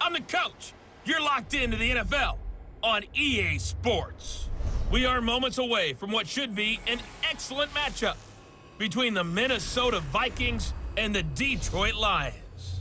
I'm the coach. You're locked into the NFL on EA Sports. We are moments away from what should be an excellent matchup between the Minnesota Vikings and the Detroit Lions.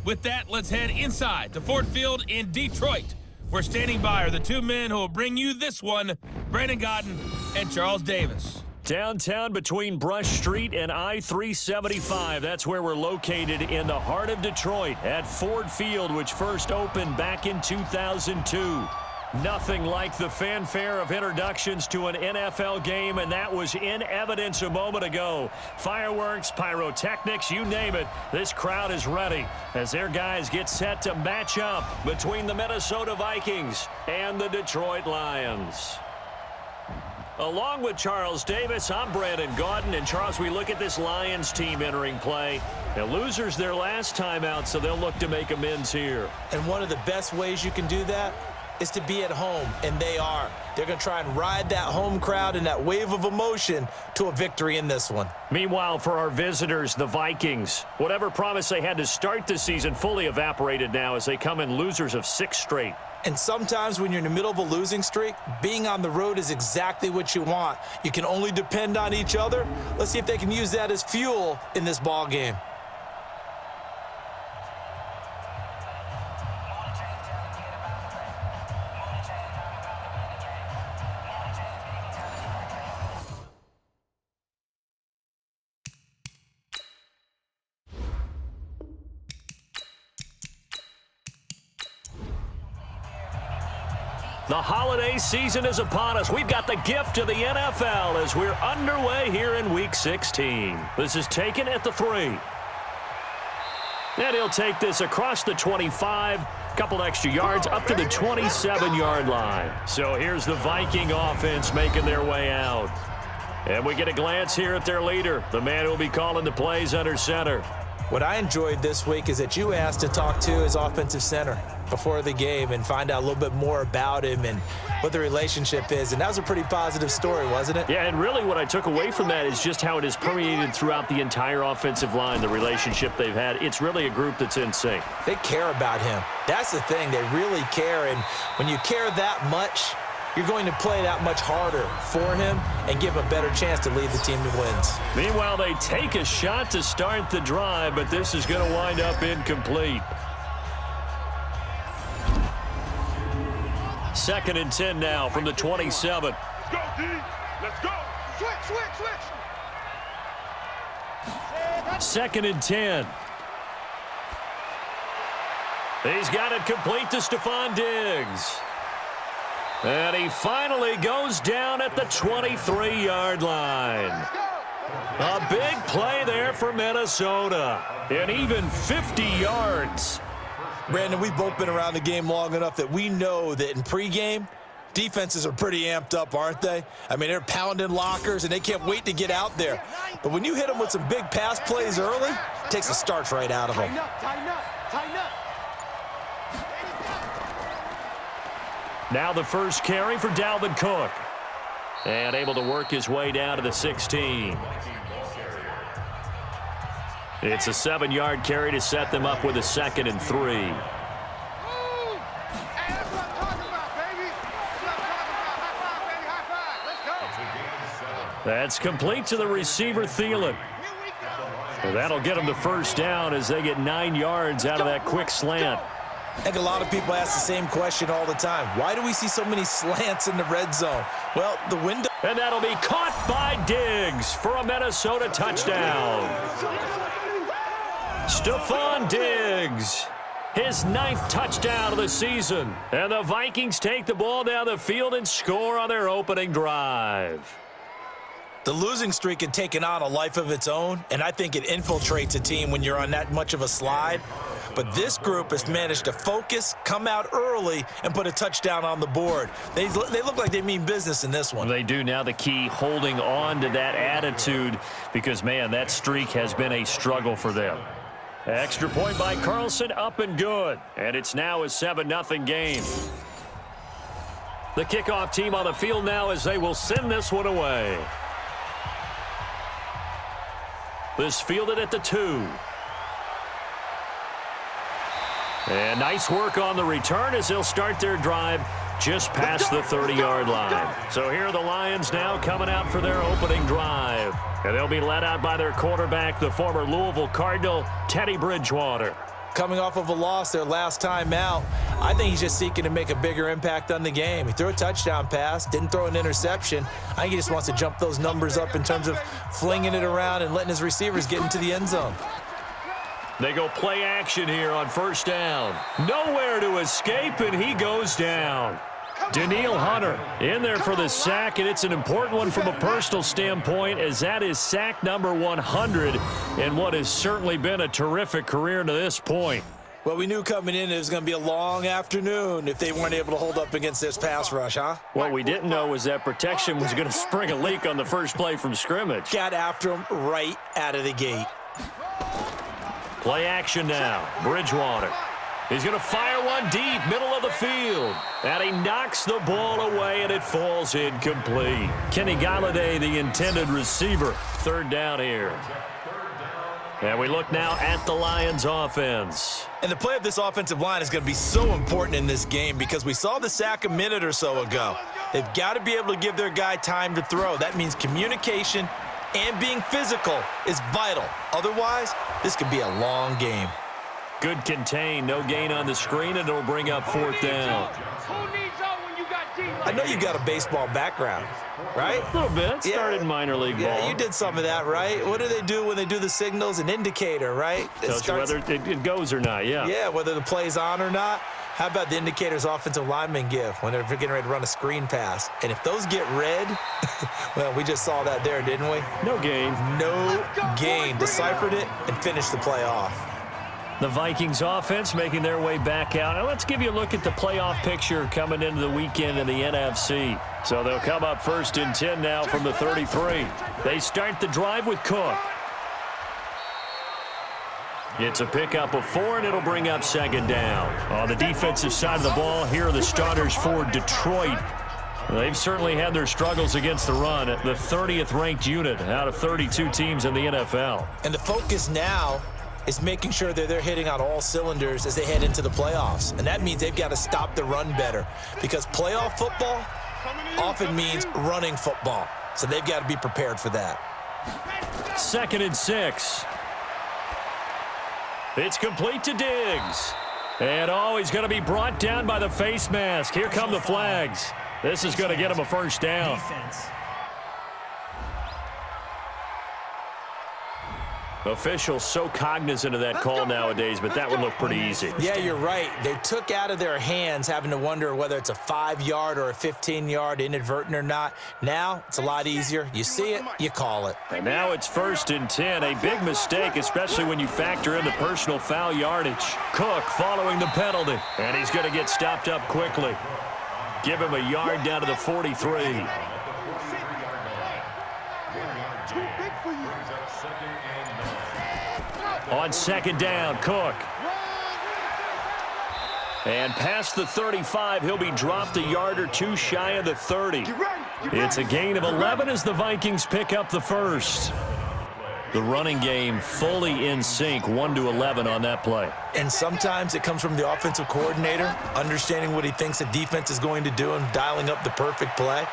With that, let's head inside to Ford Field in Detroit. Where standing by are the two men who will bring you this one, Brandon Godden and Charles Davis. Downtown between Brush Street and I-375. That's where we're located in the heart of Detroit at Ford Field, which first opened back in 2002. Nothing like the fanfare of introductions to an NFL game, and that was in evidence a moment ago. Fireworks, pyrotechnics, you name it. This crowd is ready as their guys get set to match up between the Minnesota Vikings and the Detroit Lions. Along with Charles Davis, I'm Brandon Godden. And Charles, we look at this Lions team entering play. The losers their last time out, so they'll look to make amends here. And one of the best ways you can do that is to be at home, and they are. They're going to try and ride that home crowd and that wave of emotion to a victory in this one. Meanwhile, for our visitors, the Vikings, whatever promise they had to start the season fully evaporated now as they come in losers of 6 straight. And sometimes when you're in the middle of a losing streak, being on the road is exactly what you want. You can only depend on each other. Let's see if they can use that as fuel in this ball game. The holiday season is upon us. We've got the gift of the NFL as we're underway here in Week 16. This is taken at the 3. And he'll take this across the 25, couple extra yards up to the 27-yard line. So here's the Viking offense making their way out. And we get a glance here at their leader, the man who will be calling the plays under center. What I enjoyed this week is that you asked to talk to his offensive center before the game and find out a little bit more about him and what the relationship is. And that was a pretty positive story, wasn't it? Yeah, and really what I took away from that is just how it has permeated throughout the entire offensive line, the relationship they've had. It's really a group that's in sync. They care about him. That's the thing. They really care. And when you care that much, you're going to play that much harder for him and give him a better chance to lead the team to wins. Meanwhile, they take a shot to start the drive, but this is going to wind up incomplete. 2nd and 10 now from the 27. Let's go, D. Let's go. Switch. 2nd and 10. He's got it complete to Stephon Diggs. And he finally goes down at the 23-yard line. A big play there for Minnesota. And even 50 yards. Brandon, we've both been around the game long enough that we know that in pregame, defenses are pretty amped up, aren't they? I mean, they're pounding lockers, and they can't wait to get out there. But when you hit them with some big pass plays early, it takes the starch right out of them. Tighten up. Now the first carry for Dalvin Cook. And able to work his way down to the 16. It's a 7-yard carry to set them up with a 2nd and 3. That's complete to the receiver, Thielen. Well, that'll get them the first down as they get 9 yards out of that quick slant. I think a lot of people ask the same question all the time. Why do we see so many slants in the red zone? Well, the window... And that'll be caught by Diggs for a Minnesota touchdown. Stephon Diggs, his 9th touchdown of the season. And the Vikings take the ball down the field and score on their opening drive. The losing streak had taken on a life of its own, and I think it infiltrates a team when you're on that much of a slide. But this group has managed to focus, come out early, and put a touchdown on the board. They look like they mean business in this one. They do. Now the key, holding on to that attitude, because, man, that streak has been a struggle for them. Extra point by Carlson, up and good. And it's now a 7-0 game. The kickoff team on the field now as they will send this one away. This fielded at the 2. And nice work on the return as they'll start their drive just past the 30-yard line. So here are the Lions now coming out for their opening drive. And they'll be led out by their quarterback, the former Louisville Cardinal, Teddy Bridgewater. Coming off of a loss their last time out, I think he's just seeking to make a bigger impact on the game. He threw a touchdown pass, didn't throw an interception. I think he just wants to jump those numbers up in terms of flinging it around and letting his receivers get into the end zone. They go play action here on first down. Nowhere to escape, and he goes down. Danielle Hunter in there for the sack, and it's an important one from a personal standpoint, as that is sack number 100 in what has certainly been a terrific career to this point. Well, we knew coming in it was going to be a long afternoon if they weren't able to hold up against this pass rush, huh? What we didn't know was that protection was going to spring a leak on the first play from scrimmage. Got after him right out of the gate. Play action now. Bridgewater. He's going to fire one deep, middle of the field. And he knocks the ball away, and it falls incomplete. Kenny Galladay, the intended receiver. Third down here. And we look now at the Lions offense. And the play of this offensive line is going to be so important in this game because we saw the sack a minute or so ago. They've got to be able to give their guy time to throw. That means communication and being physical is vital. Otherwise, this could be a long game. Good contain, no gain on the screen, and it'll bring up fourth down. I know you got a baseball background, right? A little bit. Started in minor league ball. Yeah, you did some of that, right? What do they do when they do the signals? An indicator, right? Tells you whether it goes or not, yeah. Yeah, whether the play's on or not. How about the indicators offensive linemen give when they're getting ready to run a screen pass? And if those get red, well, we just saw that there, didn't we? No gain. No gain. Deciphered it and finished the play off. The Vikings offense making their way back out. Now let's give you a look at the playoff picture coming into the weekend in the NFC. So they'll come up first and 10 now from the 33. They start the drive with Cook. It's a pickup of 4, and it'll bring up second down. On the defensive side of the ball, here are the starters for Detroit. They've certainly had their struggles against the run at the 30th ranked unit out of 32 teams in the NFL. And the focus now is making sure that they're hitting on all cylinders as they head into the playoffs. And that means they've got to stop the run better because playoff football often means running football. So they've got to be prepared for that. 2nd and 6. It's complete to Diggs. And he's going to be brought down by the face mask. Here come the flags. This is going to get him a first down. Officials so cognizant of that call nowadays, but that would look pretty easy. Yeah, you're right. They took out of their hands having to wonder whether it's a 5-yard or a 15-yard inadvertent or not. Now it's a lot easier. You see it, you call it. And now it's 1st and 10. A big mistake, especially when you factor in the personal foul yardage. Cook following the penalty, and he's going to get stopped up quickly. Give him a yard down to the 43. On second down, Cook. And past the 35, he'll be dropped a yard or two shy of the 30. It's a gain of 11 as the Vikings pick up the first. The running game fully in sync, 1-11 on that play. And sometimes it comes from the offensive coordinator, understanding what he thinks the defense is going to do and dialing up the perfect play.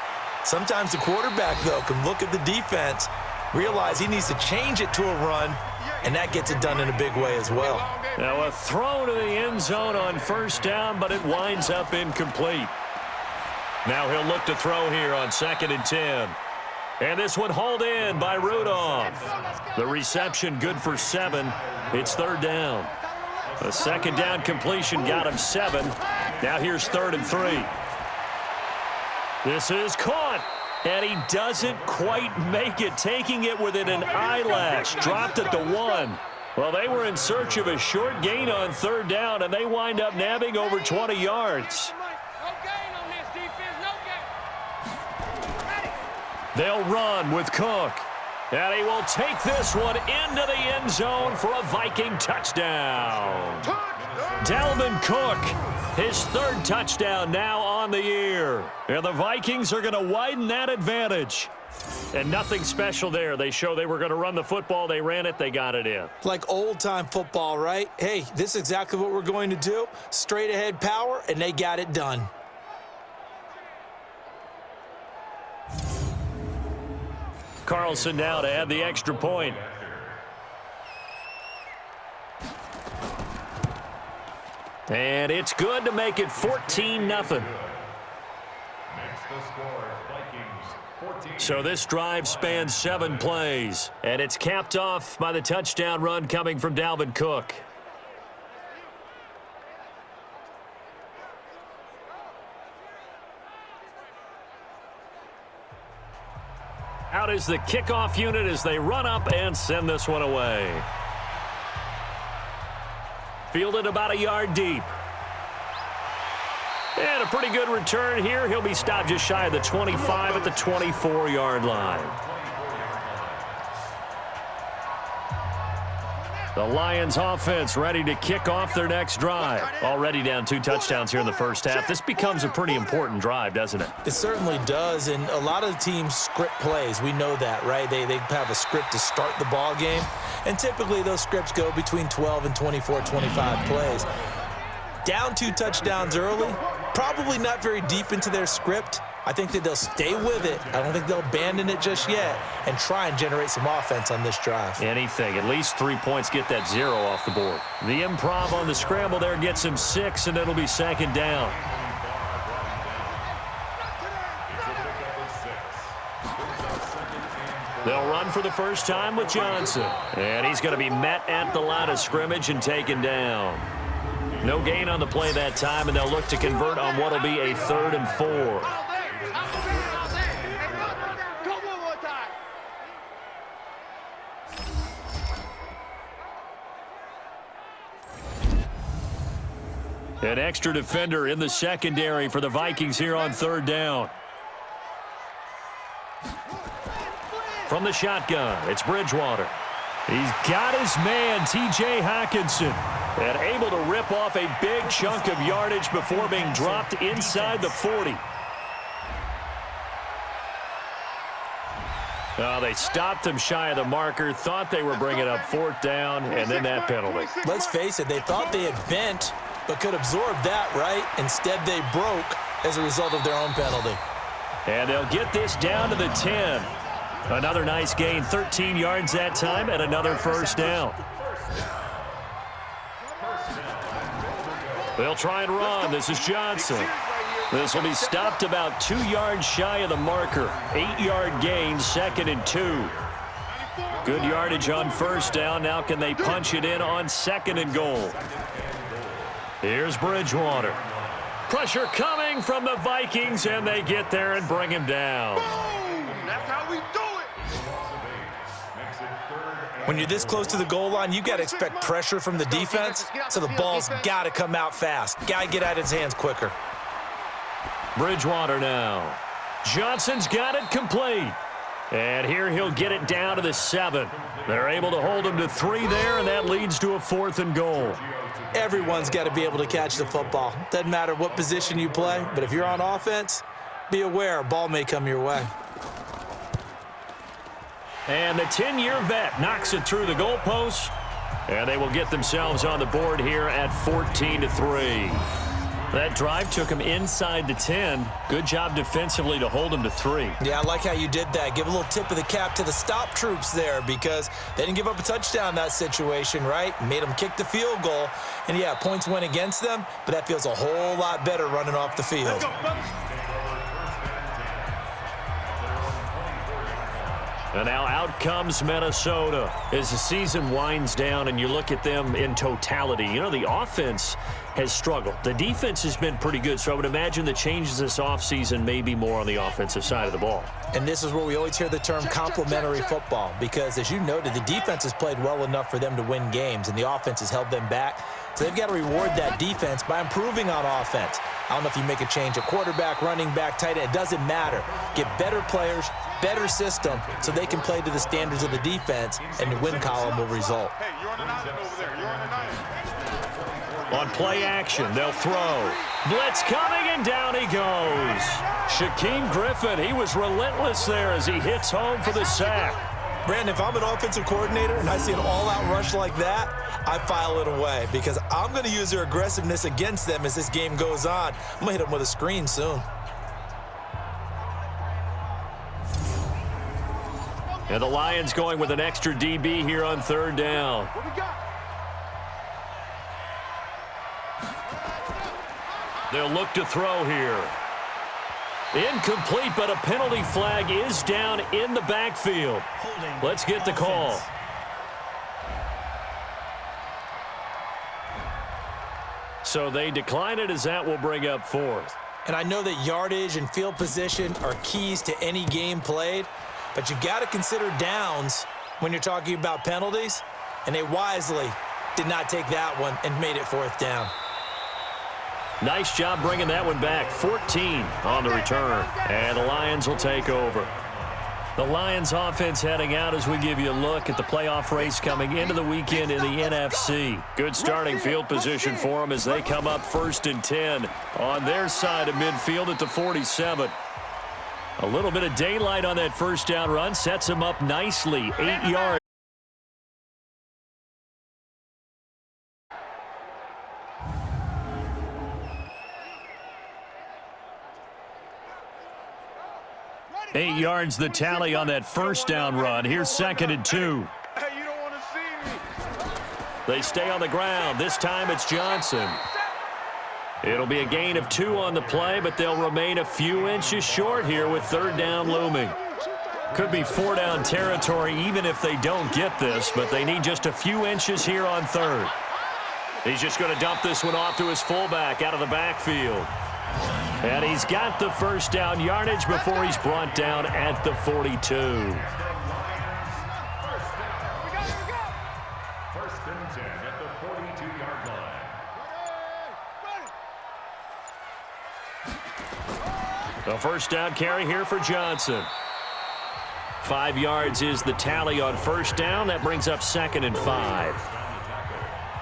Sometimes the quarterback, though, can look at the defense, realize he needs to change it to a run, and that gets it done in a big way as well. Now a throw to the end zone on first down, but it winds up incomplete. Now he'll look to throw here on 2nd and 10. And this one hauled in by Rudolph. The reception good for 7. It's 3rd down. A second down completion got him 7. Now here's 3rd and 3. This is caught. And he doesn't quite make it, taking it within an eyelash. Dropped at the 1. Well, they were in search of a short gain on 3rd down, and they wind up nabbing over 20 yards. They'll run with Cook. And he will take this one into the end zone for a Viking touchdown. Dalvin Cook His third touchdown now on the year. And the Vikings are going to widen that advantage. And nothing special there. They show they were going to run the football. They ran it. They got it in. Like old-time football, right? Hey, this is exactly what we're going to do. Straight-ahead power, and they got it done. Carlson now to add the extra point. And it's good to make it 14-0. So this drive spans 7 plays, and it's capped off by the touchdown run coming from Dalvin Cook. Out is the kickoff unit as they run up and send this one away. Fielded about a yard deep. And a pretty good return here. He'll be stopped just shy of the 25 at the 24-yard line. The Lions offense ready to kick off their next drive. Already down 2 touchdowns here in the first half. This becomes a pretty important drive, doesn't it? It certainly does, and a lot of the teams script plays. We know that, right? They have a script to start the ball game, and typically those scripts go between 12 and 24, 25 plays. Down 2 touchdowns early, probably not very deep into their script. I think that they'll stay with it. I don't think they'll abandon it just yet and try and generate some offense on this drive. Anything. At least 3 points, get that 0 off the board. The improv on the scramble there gets him 6, and it'll be 2nd down. They'll run for the first time with Johnson. And he's going to be met at the line of scrimmage and taken down. No gain on the play that time, and they'll look to convert on what will be a 3rd and 4. An extra defender in the secondary for the Vikings here on 3rd down. From the shotgun, it's Bridgewater. He's got his man, T.J. Hockenson, and able to rip off a big chunk of yardage before being dropped inside the 40. They stopped him shy of the marker, thought they were bringing up 4th down, and then that penalty. Let's face it, they thought they had bent, but could absorb that, right? Instead, they broke as a result of their own penalty. And they'll get this down to the 10. Another nice gain, 13 yards that time, and another 1st down. They'll try and run. This is Johnson. This will be stopped about 2 yards shy of the marker. 8-yard gain, 2nd and 2. Good yardage on 1st down. Now can they punch it in on 2nd and goal? Here's Bridgewater. Pressure coming from the Vikings, and they get there and bring him down. That's how we do it. When you're this close to the goal line, you got to expect pressure from the defense, so the ball's got to come out fast. Got to get out of his hands quicker. Bridgewater now. Johnson's got it complete. And here he'll get it down to the 7. They're able to hold him to 3 there, and that leads to a 4th and goal. Everyone's got to be able to catch the football. Doesn't matter what position you play, but if you're on offense, be aware a ball may come your way. And the 10-year vet knocks it through the goalpost, and they will get themselves on the board here at 14-3. That drive took him inside the 10. Good job defensively to hold him to 3. Yeah, I like how you did that. Give a little tip of the cap to the stop troops there because they didn't give up a touchdown in that situation, right? Made them kick the field goal. And, yeah, points went against them, but that feels a whole lot better running off the field. And now out comes Minnesota as the season winds down and you look at them in totality. You know, the offense has struggled. The defense has been pretty good, so I would imagine the changes this offseason may be more on the offensive side of the ball. And this is where we always hear the term complementary football because, as you noted, the defense has played well enough for them to win games, and the offense has held them back. So they've got to reward that defense by improving on offense. I don't know if you make a change at quarterback, running back, tight end. It doesn't matter. Get better players, better system, so they can play to the standards of the defense, and the win column will result. Hey, you're on an island over there. You're on an island. On play action, they'll throw. Blitz coming, and down he goes. Shaquem Griffin, he was relentless there as he hits home for the sack. Brandon, if I'm an offensive coordinator and I see an all-out rush like that, I file it away because I'm going to use their aggressiveness against them as this game goes on. I'm going to hit them with a screen soon. And the Lions going with an extra DB here on third down. What we got? They'll look to throw here. Incomplete, but a penalty flag is down in the backfield. Let's get the call. So they decline it as that will bring up fourth. And I know that yardage and field position are keys to any game played, but you got to consider downs when you're talking about penalties, and they wisely did not take that one and made it fourth down. Nice job bringing that one back. 14 on the return. And the Lions will take over. The Lions offense heading out as we give you a look at the playoff race coming into the weekend in the NFC. Good starting field position for them as they come up 1st and 10 on their side of midfield at the 47. A little bit of daylight on that first down run sets them up nicely. 8 yards. Eight yards the tally on that first down run. Here's 2nd and 2. Hey, you don't want to see me. They stay on the ground. This time it's Johnson. It'll be a gain of 2 on the play, but they'll remain a few inches short here with third down looming. Could be 4-down territory even if they don't get this, but they need just a few inches here on third. He's just going to dump this one off to his fullback out of the backfield. And he's got the first down yardage before he's brought down at the 42. First and 10 at the 42-yard line. The first down carry here for Johnson. 5 yards is the tally on first down. That brings up 2nd and 5.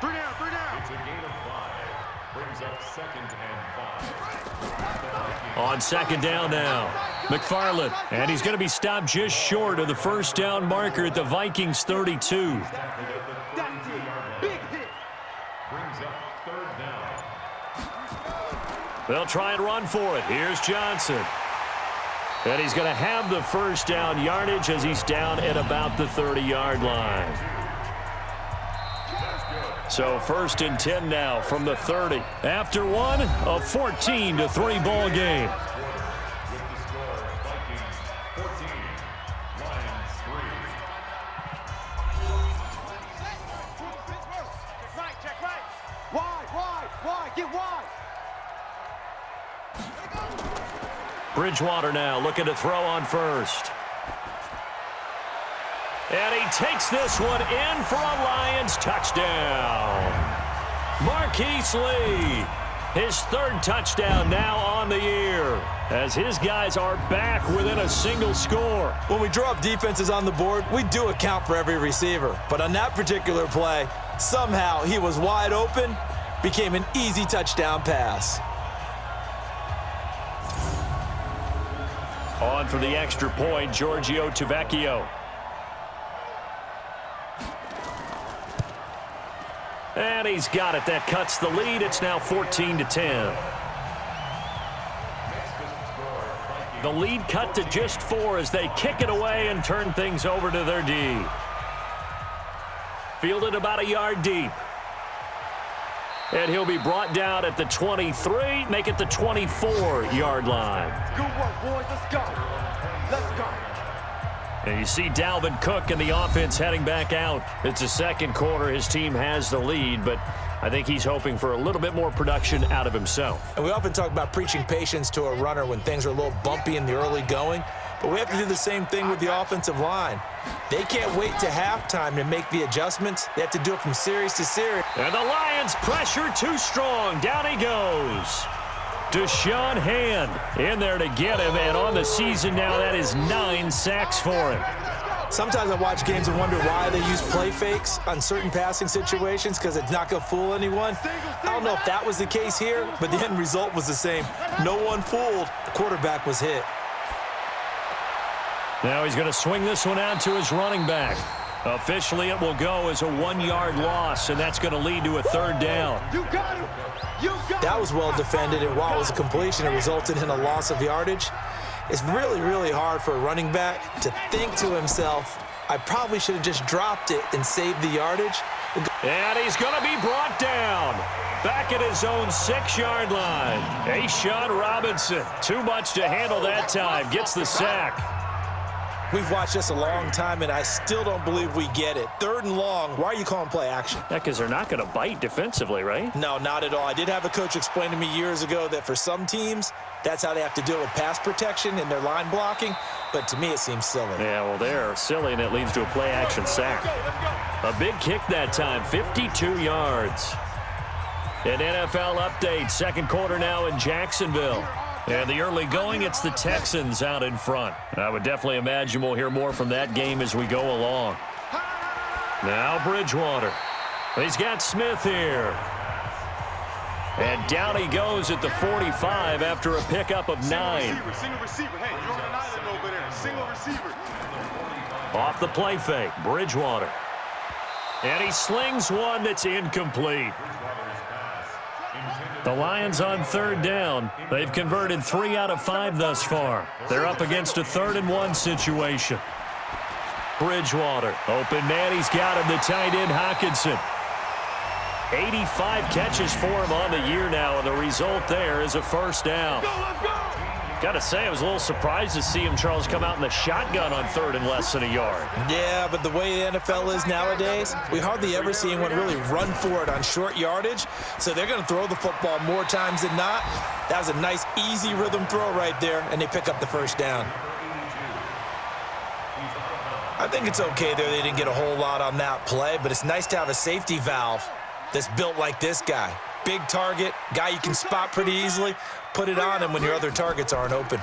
3 down, 3 down. It's a gain of 5. Brings up 2nd and 5. On 2nd down now, McFarland. And he's going to be stopped just short of the first down marker at the Vikings 32. That's it. Big hit. Brings up 3rd down. They'll try and run for it. Here's Johnson. And he's going to have the first down yardage as he's down at about the 30-yard line. So 1st and 10 now from the 30. After one, a 14-3 ball game. With the score, Vikings 14, Lions 3. Right, check right. Wide, get wide. Bridgewater now looking to throw on first. And he takes this one in for a Lions touchdown. Marquise Lee, his 3rd touchdown now on the year, as his guys are back within a single score. When we draw up defenses on the board, we do account for every receiver. But on that particular play, somehow he was wide open, became an easy touchdown pass. On for the extra point, Giorgio Tavecchio. And he's got it. That cuts the lead. It's now 14-10. The lead cut to just 4 as they kick it away and turn things over to their D. Fielded about a yard deep. And he'll be brought down at the 23, make it the 24-yard line. Good work, boys. Let's go. Let's go. And you see Dalvin Cook and the offense heading back out. It's the 2nd quarter. His team has the lead, but I think he's hoping for a little bit more production out of himself. And we often talk about preaching patience to a runner when things are a little bumpy in the early going, but we have to do the same thing with the offensive line. They can't wait to halftime to make the adjustments. They have to do it from series to series. And the Lions pressure too strong. Down he goes. Deshaun Hand in there to get him, and on the season now, that is 9 sacks for him. Sometimes I watch games and wonder why they use play fakes on certain passing situations because it's not going to fool anyone. I don't know if that was the case here, but the end result was the same. No one fooled. The quarterback was hit. Now he's going to swing this one out to his running back. Officially, it will go as a 1-yard loss, and that's going to lead to a third down. You got him. You got That was well defended, and while it was a completion, it resulted in a loss of yardage. It's really, really hard for a running back to think to himself, I probably should have just dropped it and saved the yardage. And he's going to be brought down. Back at his own 6-yard line. Ashawn Robinson, too much to handle that time, gets the sack. We've watched this a long time, and I still don't believe we get it. 3rd and long, why are you calling play action? Yeah, because they're not going to bite defensively, right? No, not at all. I did have a coach explain to me years ago that for some teams, that's how they have to deal with pass protection and their line blocking, but to me it seems silly. Yeah, well, they're silly, and it leads to a play-action sack. A big kick that time, 52 yards. An NFL update, second quarter now in Jacksonville. And the early going, it's the Texans out in front. I would definitely imagine we'll hear more from that game as we go along. Now Bridgewater. He's got Smith here. And down he goes at the 45 after a pickup of 9. Single receiver. Hey, you're on an island over there. Single receiver. Off the play fake, Bridgewater. And he slings one that's incomplete. The Lions on 3rd down. They've converted 3 out of 5 thus far. They're up against a 3rd and 1 situation. Bridgewater, open man, he's got him, the tight end Hockenson. 85 catches for him on the year now, and the result there is a first down. Got to say, I was a little surprised to see him, Charles, come out in the shotgun on 3rd and less than a yard. Yeah, but the way the NFL is nowadays, we hardly ever see anyone really run for it on short yardage, so they're going to throw the football more times than not. That was a nice, easy rhythm throw right there, and they pick up the first down. I think it's okay there they didn't get a whole lot on that play, but it's nice to have a safety valve that's built like this guy. Big target, guy you can spot pretty easily. Put it on him when your other targets aren't open.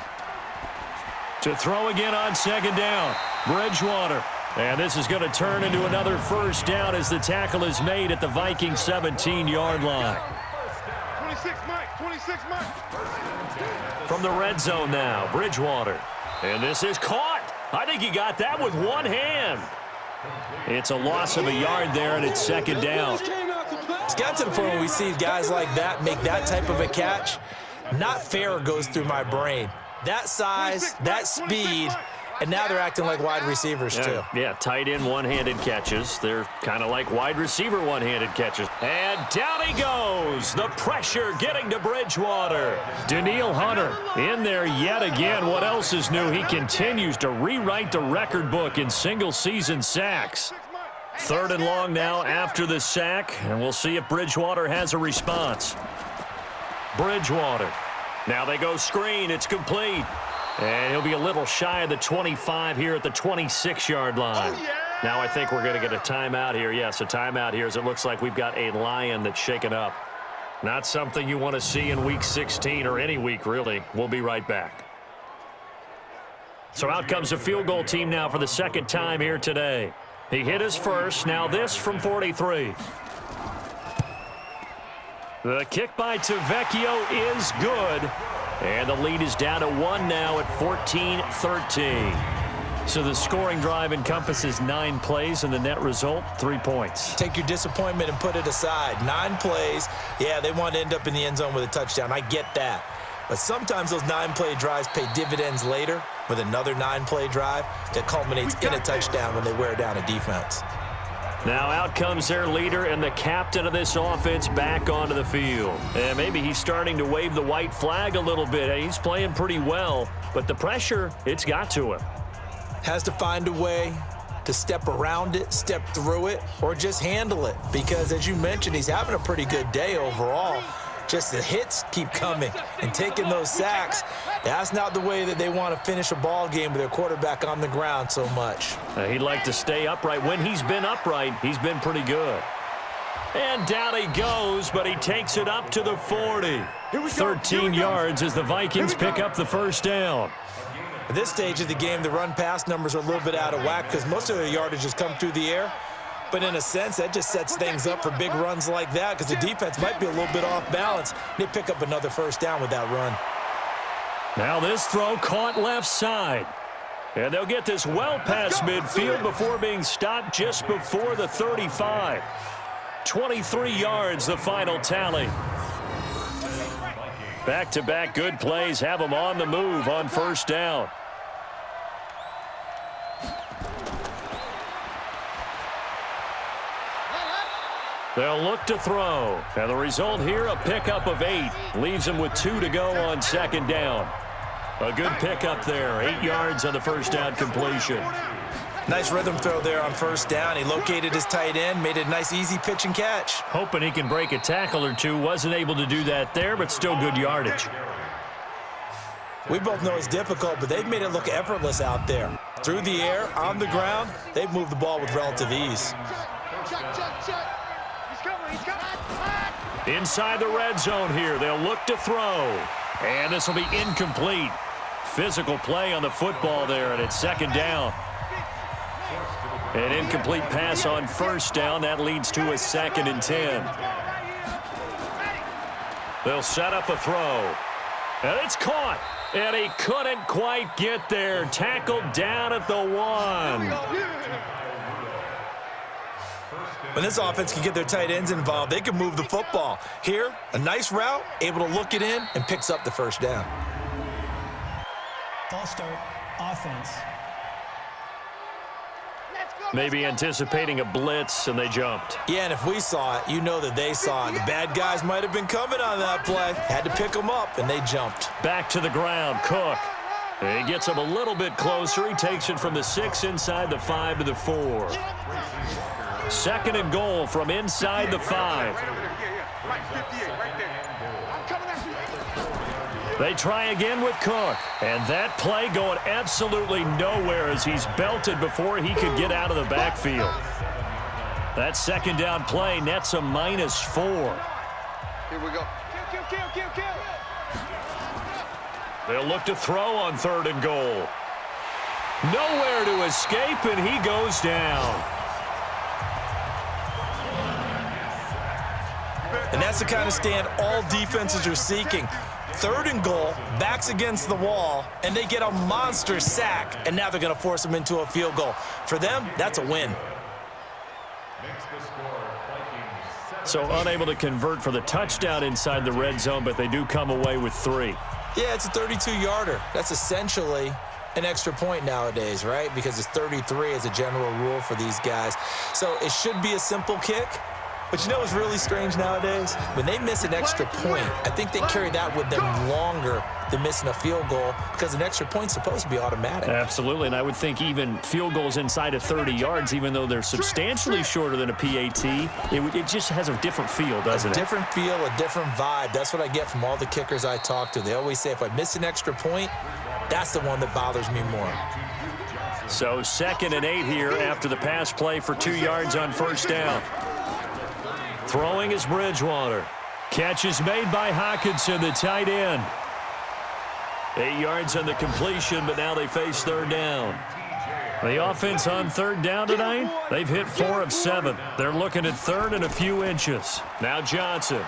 To throw again on 2nd down, Bridgewater. And this is going to turn into another first down as the tackle is made at the Vikings 17-yard line. 26 Mike. 26 Mike. From the red zone now, Bridgewater. And this is caught. I think he got that with one hand. It's a loss of a yard there, and it's 2nd down. It's got to the point where we see guys like that make that type of a catch. Not fair goes through my brain. That size, that speed, and now they're acting like wide receivers too. Yeah, tight end one-handed catches. They're kind of like wide receiver one-handed catches. And down he goes. The pressure getting to Bridgewater. Danielle Hunter in there yet again. What else is new? He continues to rewrite the record book in single-season sacks. 3rd and long now after the sack, and we'll see if Bridgewater has a response. Bridgewater. Now they go screen. It's complete. And he'll be a little shy of the 25 here at the 26-yard line. Oh, yeah! Now I think we're going to get a timeout here. Yes, a timeout here as it looks like we've got a Lion that's shaken up. Not something you want to see in Week 16 or any week, really. We'll be right back. So out comes a field goal team now for the 2nd time here today. He hit his first. Now this from 43. The kick by Tavecchio is good. And the lead is down to 1 now at 14-13. So the scoring drive encompasses 9 plays, and the net result, 3 points. Take your disappointment and put it aside. 9 plays. Yeah, they want to end up in the end zone with a touchdown. I get that. But sometimes those 9-play drives pay dividends later with another 9-play drive that culminates in a touchdown when they wear down a defense. Now out comes their leader and the captain of this offense back onto the field. And maybe he's starting to wave the white flag a little bit. He's playing pretty well, but the pressure, it's got to him. Has to find a way to step around it, step through it, or just handle it. Because as you mentioned, he's having a pretty good day overall. Just the hits keep coming and taking those sacks. That's not the way that they want to finish a ball game with their quarterback on the ground so much. He'd like to stay upright. When he's been upright, he's been pretty good. And down he goes, but he takes it up to the 40. 13 yards as the Vikings pick up the first down. At this stage of the game, the run-pass numbers are a little bit out of whack because most of their yardage has come through the air. But in a sense, that just sets things up for big runs like that because the defense might be a little bit off balance. They pick up another first down with that run. Now this throw caught left side. And they'll get this well past midfield before being stopped just before the 35. 23 yards, the final tally. Back-to-back good plays have them on the move on first down. They'll look to throw. And the result here, a pickup of 8. Leaves them with 2 to go on second down. A good pickup there. 8 yards on the first down completion. Nice rhythm throw there on first down. He located his tight end, made a nice easy pitch and catch. Hoping he can break a tackle or two. Wasn't able to do that there, but still good yardage. We both know it's difficult, but they've made it look effortless out there. Through the air, on the ground, they've moved the ball with relative ease. Inside the red zone here, they'll look to throw. And this will be incomplete. Physical play on the football there, and it's second down. An incomplete pass on first down. That leads to a 2nd and 10. They'll set up a throw. And it's caught. And he couldn't quite get there. Tackled down at the 1. When this offense can get their tight ends involved, they can move the football. Here, a nice route, able to look it in, and picks up the first down. False start, offense. Maybe anticipating a blitz, and they jumped. Yeah, and if we saw it, you know that they saw it. The bad guys might have been coming on that play. Had to pick them up, and they jumped. Back to the ground, Cook. He gets him a little bit closer. He takes it from the 6 inside the 5 to the 4. 2nd and goal from inside the 5. They try again with Cook. And that play going absolutely nowhere as he's belted before he could get out of the backfield. That second down play nets a -4. Here we go. Kill. They'll look to throw on 3rd and goal. Nowhere to escape, and he goes down. And that's the kind of stand all defenses are seeking. 3rd and goal, backs against the wall, and they get a monster sack, and now they're going to force them into a field goal. For them, that's a win. So unable to convert for the touchdown inside the red zone, but they do come away with 3. Yeah, it's a 32-yarder. That's essentially an extra point nowadays, right? Because it's 33 as a general rule for these guys. So it should be a simple kick. But you know what's really strange nowadays? When they miss an extra point, I think they carry that with them longer than missing a field goal because an extra point's supposed to be automatic. Absolutely, and I would think even field goals inside of 30 yards, even though they're substantially shorter than a PAT, it just has a different feel, doesn't it? A different feel, a different vibe. That's what I get from all the kickers I talk to. They always say if I miss an extra point, that's the one that bothers me more. So 2nd and 8 here after the pass play for 2 yards on first down. Throwing is Bridgewater. Catch is made by Hockenson, the tight end. 8 yards on the completion, but now they face 3rd down. The offense on 3rd down tonight, they've hit 4 of 7. They're looking at 3rd and a few inches. Now Johnson.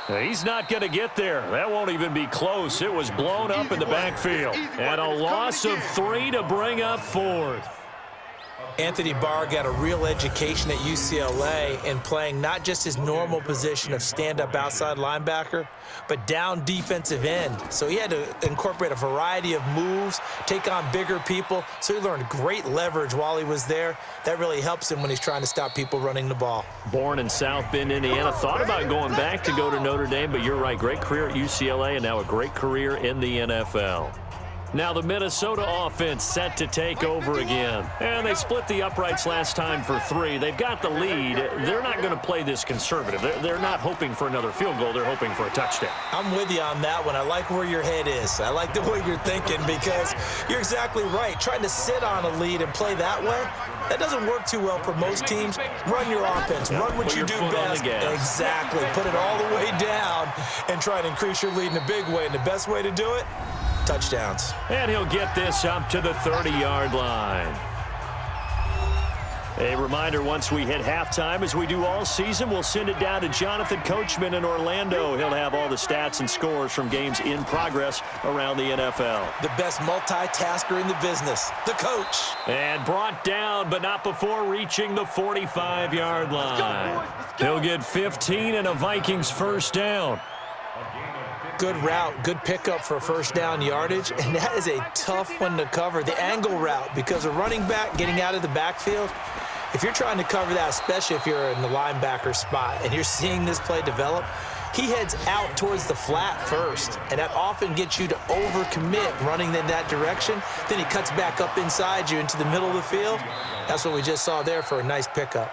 He's not going to get there. That won't even be close. It was blown up in the backfield. And a loss of 3 to bring up 4th. Anthony Barr got a real education at UCLA in playing not just his normal position of stand-up outside linebacker, but down defensive end. So he had to incorporate a variety of moves, take on bigger people. So he learned great leverage while he was there. That really helps him when he's trying to stop people running the ball. Born in South Bend, Indiana. Thought about going back to go to Notre Dame, but you're right. Great career at UCLA and now a great career in the NFL. Now the Minnesota offense set to take over again. And they split the uprights last time for 3. They've got the lead. They're not going to play this conservative. They're not hoping for another field goal. They're hoping for a touchdown. I'm with you on that one. I like where your head is. I like the way you're thinking because you're exactly right. Trying to sit on a lead and play that way, that doesn't work too well for most teams. Run your offense. Run what you do best. Exactly. Put it all the way down and try to increase your lead in a big way. And the best way to do it, touchdowns. And he'll get this up to the 30-yard line. A reminder, once we hit halftime, as we do all season, we'll send it down to Jonathan Coachman in Orlando. He'll have all the stats and scores from games in progress around the NFL. The best multitasker in the business, the coach. And brought down, but not before reaching the 45-yard line. He'll get 15 and a Vikings first down. Good route, good pickup for first down yardage, and that is a tough one to cover, the angle route, because a running back getting out of the backfield, if you're trying to cover that, especially if you're in the linebacker spot and you're seeing this play develop, he heads out towards the flat first, and that often gets you to overcommit running in that direction. Then he cuts back up inside you into the middle of the field. That's what we just saw there for a nice pickup.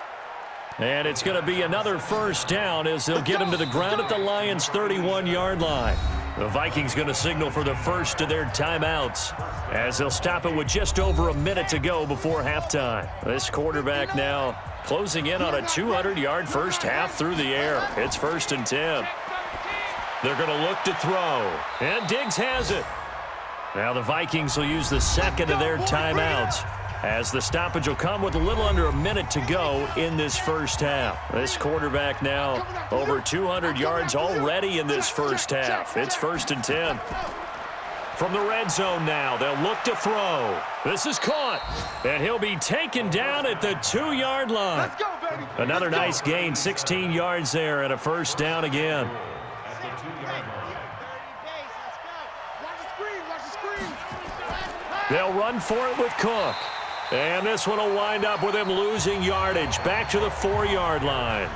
And it's going to be another first down as they'll get him to the ground at the Lions' 31-yard line. The Vikings going to signal for the first of their timeouts as they'll stop it with just over a minute to go before halftime. This quarterback now closing in on a 200-yard first half through the air. It's 1st and 10. They're going to look to throw, and Diggs has it. Now the Vikings will use the second of their timeouts, as the stoppage will come with a little under a minute to go in this first half. This quarterback now over 200 yards already in this first half. It's 1st and 10. From the red zone now, they'll look to throw. This is caught, and he'll be taken down at the 2-yard line. Another nice gain, 16 yards there, and a first down again. They'll run for it with Cook. And this one will wind up with him losing yardage back to the 4-yard line.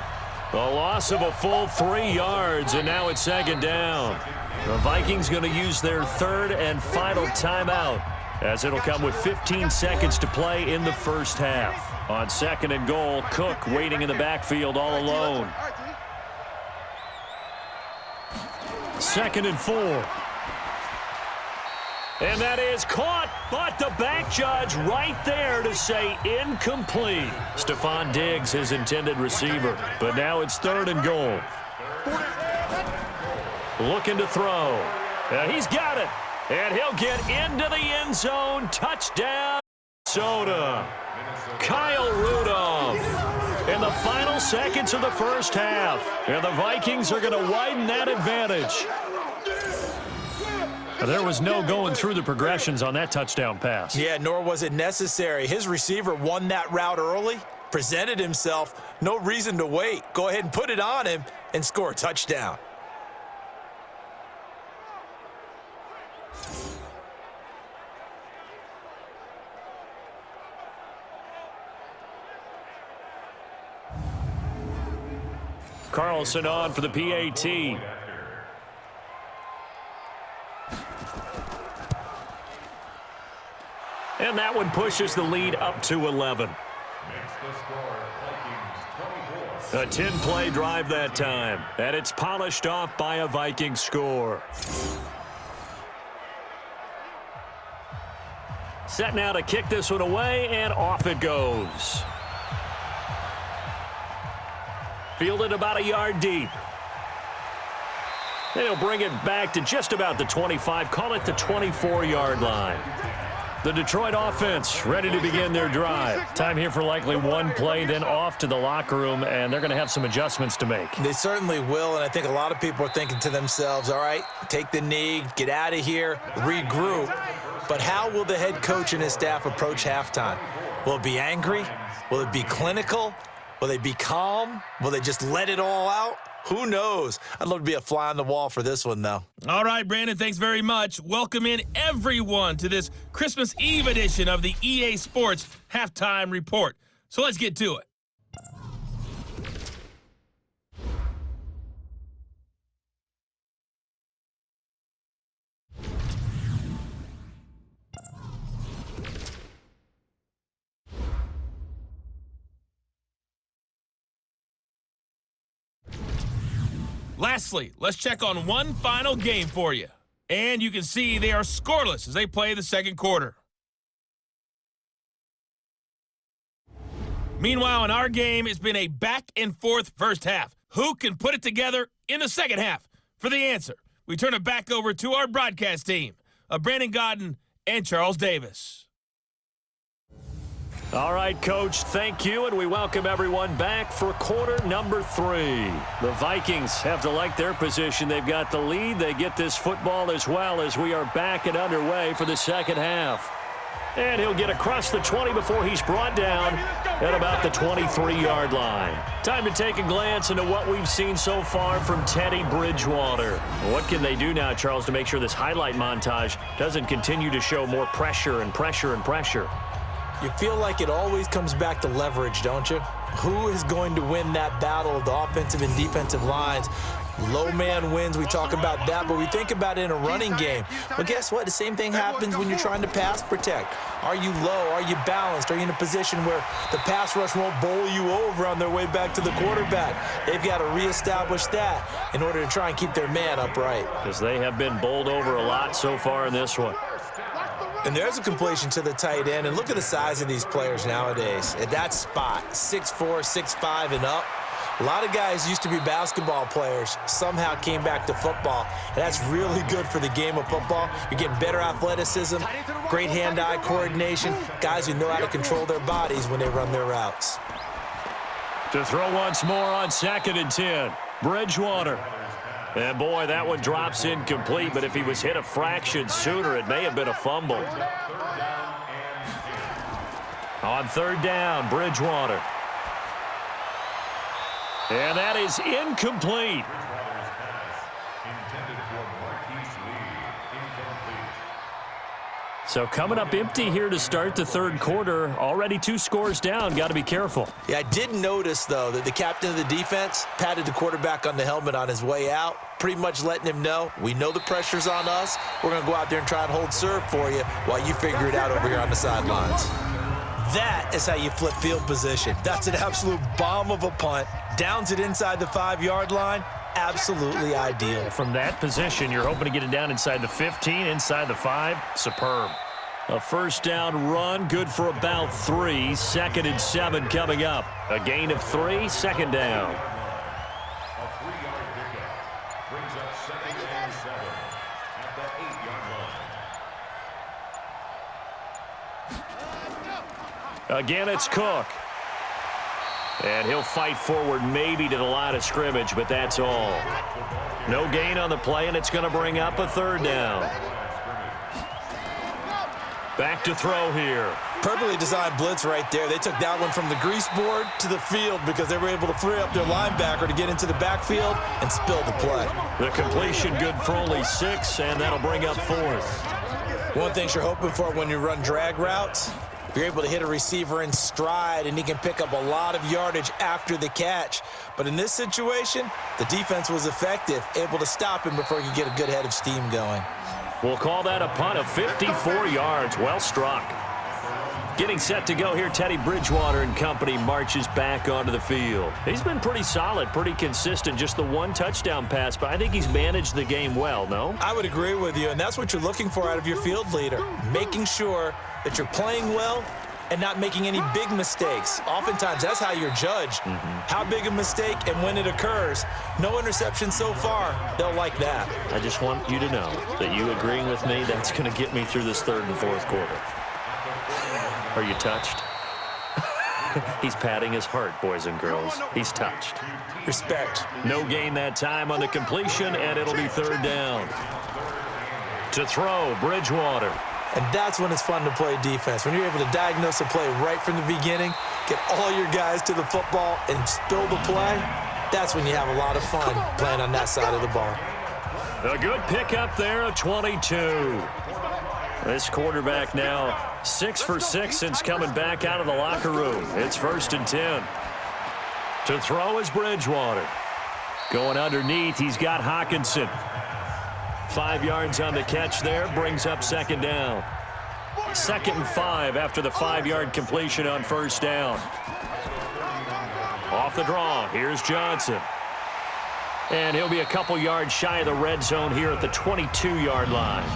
A loss of a full 3 yards, and now it's 2nd down. The Vikings going to use their 3rd and final timeout, as it'll come with 15 seconds to play in the first half. On 2nd and goal, Cook waiting in the backfield all alone. 2nd and 4. And that is caught, but the back judge right there to say incomplete. Stephon Diggs, his intended receiver. But now it's 3rd and goal. Looking to throw. He's got it. And he'll get into the end zone. Touchdown, Minnesota. Kyle Rudolph. In the final seconds of the first half. And the Vikings are going to widen that advantage. There was no going through the progressions on that touchdown pass. Yeah, nor was it necessary. His receiver won that route early, presented himself, no reason to wait. Go ahead and put it on him and score a touchdown. Carlson on for the PAT. And that one pushes the lead up to 11. A 10-play drive that time, and it's polished off by a Viking score. Set now to kick this one away, and off it goes. Fielded about a yard deep. They'll bring it back to just about the 25, call it the 24-yard line. The Detroit offense ready to begin their drive. Time here for likely one play, then off to the locker room, and they're going to have some adjustments to make. They certainly will, and I think a lot of people are thinking to themselves, all right, take the knee, get out of here, regroup. But how will the head coach and his staff approach halftime? Will it be angry? Will it be clinical? Will they be calm? Will they just let it all out? Who knows? I'd love to be a fly on the wall for this one, though. All right, Brandon, thanks very much. Welcome in everyone to this Christmas Eve edition of the EA Sports Halftime Report. So let's get to it. Lastly, let's check on one final game for you. And you can see they are scoreless as they play the second quarter. Meanwhile, in our game, it's been a back-and-forth first half. Who can put it together in the second half? For the answer, we turn it back over to our broadcast team. of Brandon Godden and Charles Davis. All right, Coach, thank you, and we welcome everyone back for quarter number 3. The Vikings have to like their position. They've got the lead. They get this football as well as we are back and underway for the second half. And he'll get across the 20 before he's brought down at about the 23-yard line. Time to take a glance into what we've seen so far from Teddy Bridgewater. What can they do now, Charles, to make sure this highlight montage doesn't continue to show more pressure and pressure and pressure? You feel like it always comes back to leverage, don't you? Who is going to win that battle of the offensive and defensive lines? Low man wins, we talk about that, but we think about it in a running game. Well, guess what? The same thing happens when you're trying to pass protect. Are you low? Are you balanced? Are you in a position where the pass rush won't bowl you over on their way back to the quarterback? They've got to reestablish that in order to try and keep their man upright. Because they have been bowled over a lot so far in this one. And there's a completion to the tight end. And look at the size of these players nowadays. At that spot, 6'4", 6'5", and up. A lot of guys used to be basketball players, somehow came back to football. And that's really good for the game of football. You're getting better athleticism, great hand-eye coordination, guys who know how to control their bodies when they run their routes. To throw once more on 2nd and 10. Bridgewater. And boy, that one drops incomplete, but if he was hit a fraction sooner, it may have been a fumble. On 3rd down, Bridgewater. And that is incomplete. So coming up empty here to start the 3rd quarter. Already 2 scores down. Got to be careful. Yeah, I did notice, though, that the captain of the defense patted the quarterback on the helmet on his way out, pretty much letting him know, we know the pressure's on us. We're going to go out there and try and hold serve for you while you figure it out over here on the sidelines. That is how you flip field position. That's an absolute bomb of a punt. Downs it inside the 5-yard line. Absolutely ideal. From that position, you're hoping to get it down inside the 15, inside the 5. Superb. A 1st down run, good for about 3. 2nd and 7 coming up. A gain of 3, 2nd down. A 3-yard pickup brings up 2nd and 7 at the 8-yard line. Again, it's Cook. And he'll fight forward maybe to the line of scrimmage, but that's all. No gain on the play, and it's going to bring up a 3rd down. Back to throw here. Perfectly designed blitz right there. They took that one from the grease board to the field because they were able to free up their linebacker to get into the backfield and spill the play. The completion good for only 6, and that'll bring up 4th. One thing you're hoping for when you run drag routes, you're able to hit a receiver in stride, and he can pick up a lot of yardage after the catch. But in this situation, the defense was effective, able to stop him before he could get a good head of steam going. We'll call that a punt of 54 yards. Well struck. Getting set to go here, Teddy Bridgewater and company marches back onto the field. He's been pretty solid, pretty consistent, just the 1 touchdown pass, but I think he's managed the game well, no? I would agree with you, and that's what you're looking for out of your field leader, making sure that you're playing well and not making any big mistakes. Oftentimes, that's how you're judged. How big a mistake and when it occurs. No interception so far. They'll like that. I just want you to know that you agreeing with me, that's going to get me through this 3rd and 4th quarter. Are you touched? He's patting his heart, boys and girls. He's touched. Respect. No gain that time on the completion, and it'll be 3rd down. To throw, Bridgewater. And that's when it's fun to play defense. When you're able to diagnose a play right from the beginning, get all your guys to the football and spill the play, that's when you have a lot of fun playing on that side of the ball. A good pickup there of 22. This quarterback now 6 for 6 since coming back out of the locker room. It's 1st and 10. To throw is Bridgewater. Going underneath, he's got Hawkinson. 5 yards on the catch there, brings up 2nd down. 2nd and 5 after the 5-yard completion on 1st down. Off the draw, here's Johnson. And he'll be a couple yards shy of the red zone here at the 22-yard line.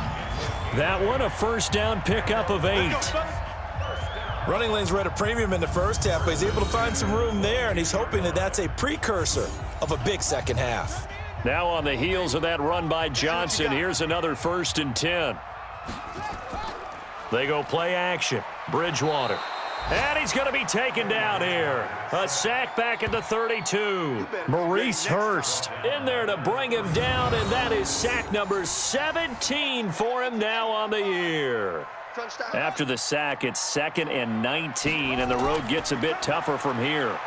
That one, a 1st down pickup of 8. Running lanes were at a premium in the first half, but he's able to find some room there, and he's hoping that that's a precursor of a big second half. Now on the heels of that run by Johnson, here's another 1st and 10. They go play action. Bridgewater. And he's going to be taken down here. A sack back at the 32. Maurice Hurst in there to bring him down, and that is sack number 17 for him now on the year. After the sack, it's 2nd and 19, and the road gets a bit tougher from here.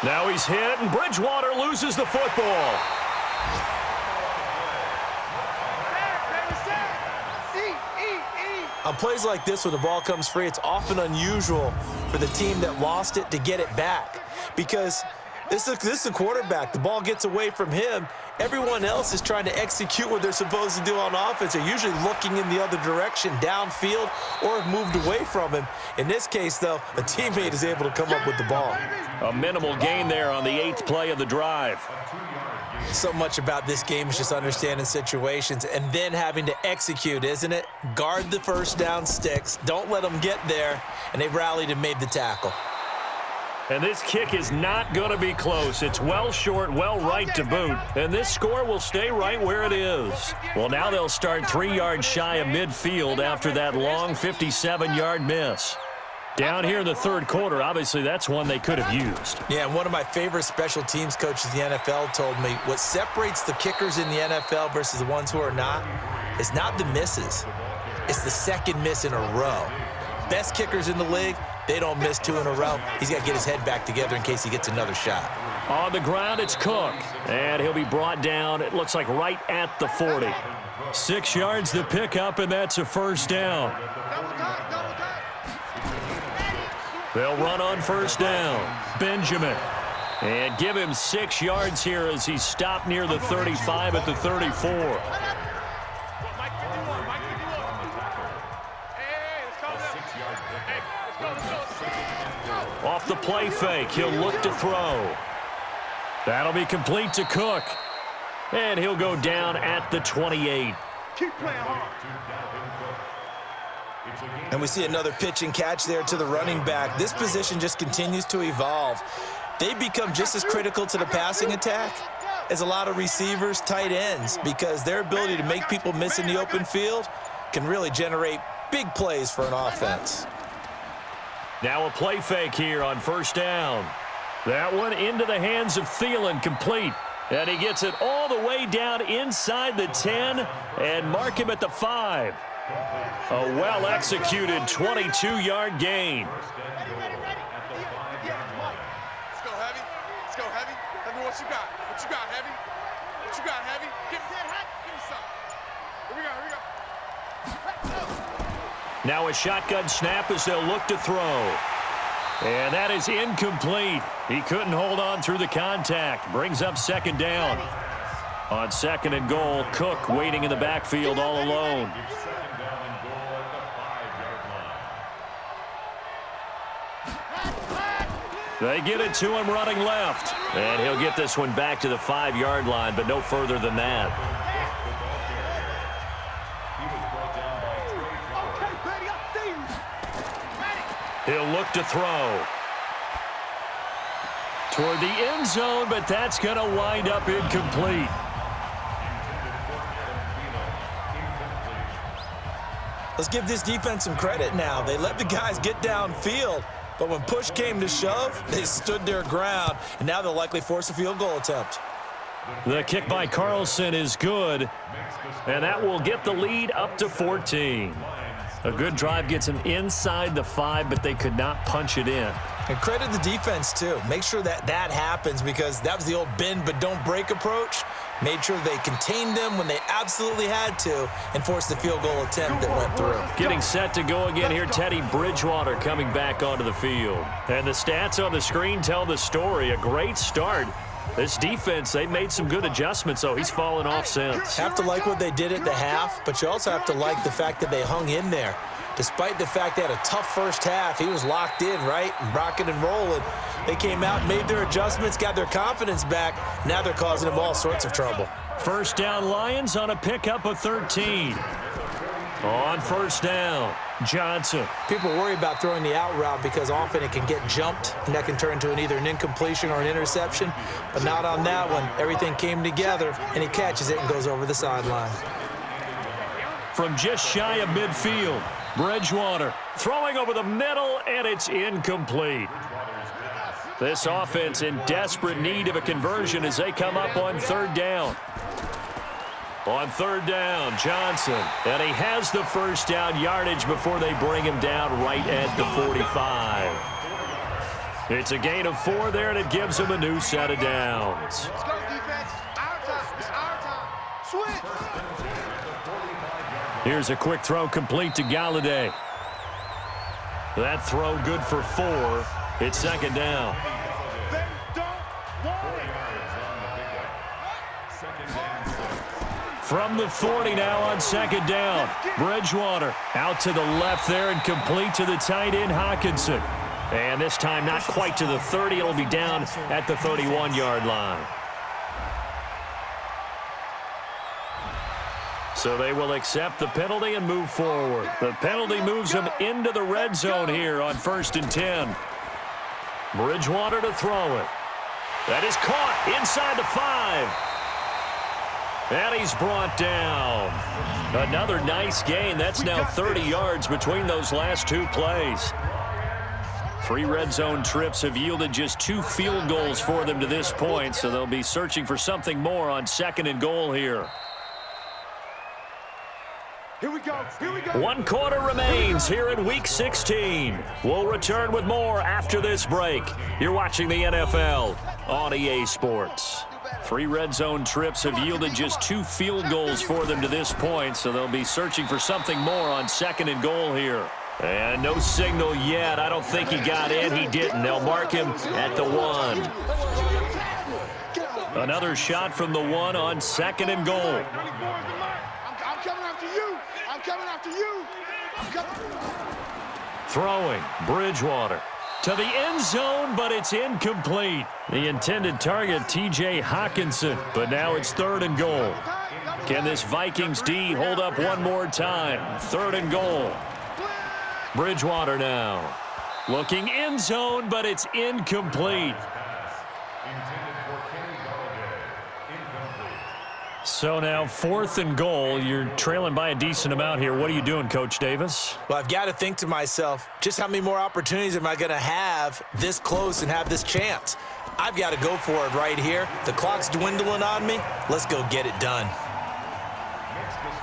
Now he's hit, and Bridgewater loses the football. On plays like this where the ball comes free, it's often unusual for the team that lost it to get it back because this is a quarterback. The ball gets away from him. Everyone else is trying to execute what they're supposed to do on offense. They're usually looking in the other direction, downfield, or have moved away from him. In this case, though, a teammate is able to come up with the ball. A minimal gain there on the 8th play of the drive. So much about this game is just understanding situations and then having to execute, isn't it? Guard the first down sticks. Don't let them get there. And they rallied and made the tackle. And this kick is not going to be close. It's well short, well right to boot. And this score will stay right where it is. Well, now they'll start 3 yards shy of midfield after that long 57-yard miss. Down here in the 3rd quarter, obviously that's one they could have used. Yeah, and one of my favorite special teams coaches in the NFL told me what separates the kickers in the NFL versus the ones who are not is not the misses. It's the second miss in a row. Best kickers in the league, they don't miss 2 in a row. He's got to get his head back together in case he gets another shot. On the ground, it's Cook. And he'll be brought down, it looks like right at the 40. 6 yards to pick up, and that's a first down. They'll run on first down. Benjamin. And give him 6 yards here as he's stopped near the 35 at the 34. Off the play fake, he'll look to throw. That'll be complete to Cook. And he'll go down at the 28. Keep playing hard. And we see another pitch and catch there to the running back. This position just continues to evolve. They become just as critical to the passing attack as a lot of receivers, tight ends, because their ability to make people miss in the open field can really generate big plays for an offense. Now a play fake here on first down. That one into the hands of Thielen, complete. And he gets it all the way down inside the 10 and mark him at the 5. A well-executed 22-yard gain. Let's go, Heavy. Let's go, Heavy. Heavy, what you got? What you got, Heavy? What you got, Heavy? Give me some. Here we go. Now a shotgun snap as they'll look to throw. And that is incomplete. He couldn't hold on through the contact. Brings up 2nd down. On 2nd and goal, Cook waiting in the backfield all alone. They get it to him running left. And he'll get this one back to the 5-yard line, but no further than that. He'll look to throw. Toward the end zone, but that's going to wind up incomplete. Let's give this defense some credit now. They let the guys get downfield, but when push came to shove, they stood their ground, and now they'll likely force a field goal attempt. The kick by Carlson is good, and that will get the lead up to 14. A good drive gets them inside the 5, but they could not punch it in. And credit the defense, too. Make sure that that happens because that was the old bend but don't break approach. Made sure they contained them when they absolutely had to and forced the field goal attempt that went through. Getting set to go again here, Teddy Bridgewater coming back onto the field. And the stats on the screen tell the story. A great start. This defense, they made some good adjustments, so he's fallen off since. Have to like what they did at the half, but you also have to like the fact that they hung in there. Despite the fact they had a tough first half, he was locked in, right? And rocking and rolling. They came out, made their adjustments, got their confidence back. Now they're causing them all sorts of trouble. First down, Lions on a pickup of 13. On first down, Johnson. People worry about throwing the out route because often it can get jumped, and that can turn into either an incompletion or an interception. But not on that one. Everything came together, and he catches it and goes over the sideline. from just shy of midfield. Bridgewater throwing over the middle, and it's incomplete. This offense in desperate need of a conversion as they come up on third down. On third down, Johnson, and he has the first down yardage before they bring him down right at the 45. It's a gain of 4 there, and it gives him a new set of downs. Let's go, defense. Our time. It's our time. Switch. Here's a quick throw complete to Galladay. That throw good for 4. It's second down. They don't want it. From the 40 now on second down. Bridgewater out to the left there and complete to the tight end Hawkinson. And this time not quite to the 30. It'll be down at the 31-yard line. So they will accept the penalty and move forward. The penalty moves them into the red zone here on 1st and 10. Bridgewater to throw it. That is caught inside the 5. And he's brought down. Another nice gain. That's now 30 yards between those last 2 plays. 3 red zone trips have yielded just 2 field goals for them to this point, so they'll be searching for something more on 2nd and goal here. Here we go. Here we go. 1 quarter remains here in Week 16. We'll return with more after this break. You're watching the NFL on EA Sports. 3 red zone trips have yielded just 2 field goals for them to this point, so they'll be searching for something more on 2nd and goal here. And no signal yet. I don't think he got in. He didn't. They'll mark him at the 1. Another shot from the 1 on 2nd and goal. I'm coming after you. I'm coming after you. Throwing, Bridgewater to the end zone, but it's incomplete. The intended target, TJ Hawkinson, but now it's 3rd and goal. Can this Vikings D hold up one more time? 3rd and goal. Bridgewater now. Looking end zone, but it's incomplete. So now 4th and goal. You're trailing by a decent amount here. What are you doing, Coach Davis? Well, I've got to think to myself, just how many more opportunities am I going to have this close and have this chance? I've got to go for it right here. The clock's dwindling on me. Let's go get it done.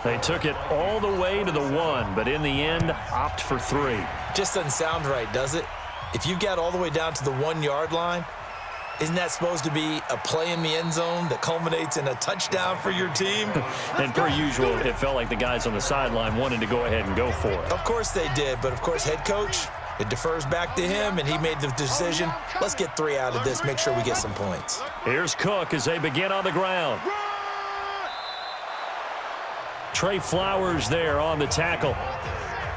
They took it all the way to the 1, but in the end, opt for 3. Just doesn't sound right, does it? If you get all the way down to the 1-yard line, isn't that supposed to be a play in the end zone that culminates in a touchdown for your team? And per usual, it felt like the guys on the sideline wanted to go ahead and go for it. Of course they did, but of course head coach, it defers back to him, and he made the decision. Let's get 3 out of this, make sure we get some points. Here's Cook as they begin on the ground. Trey Flowers there on the tackle.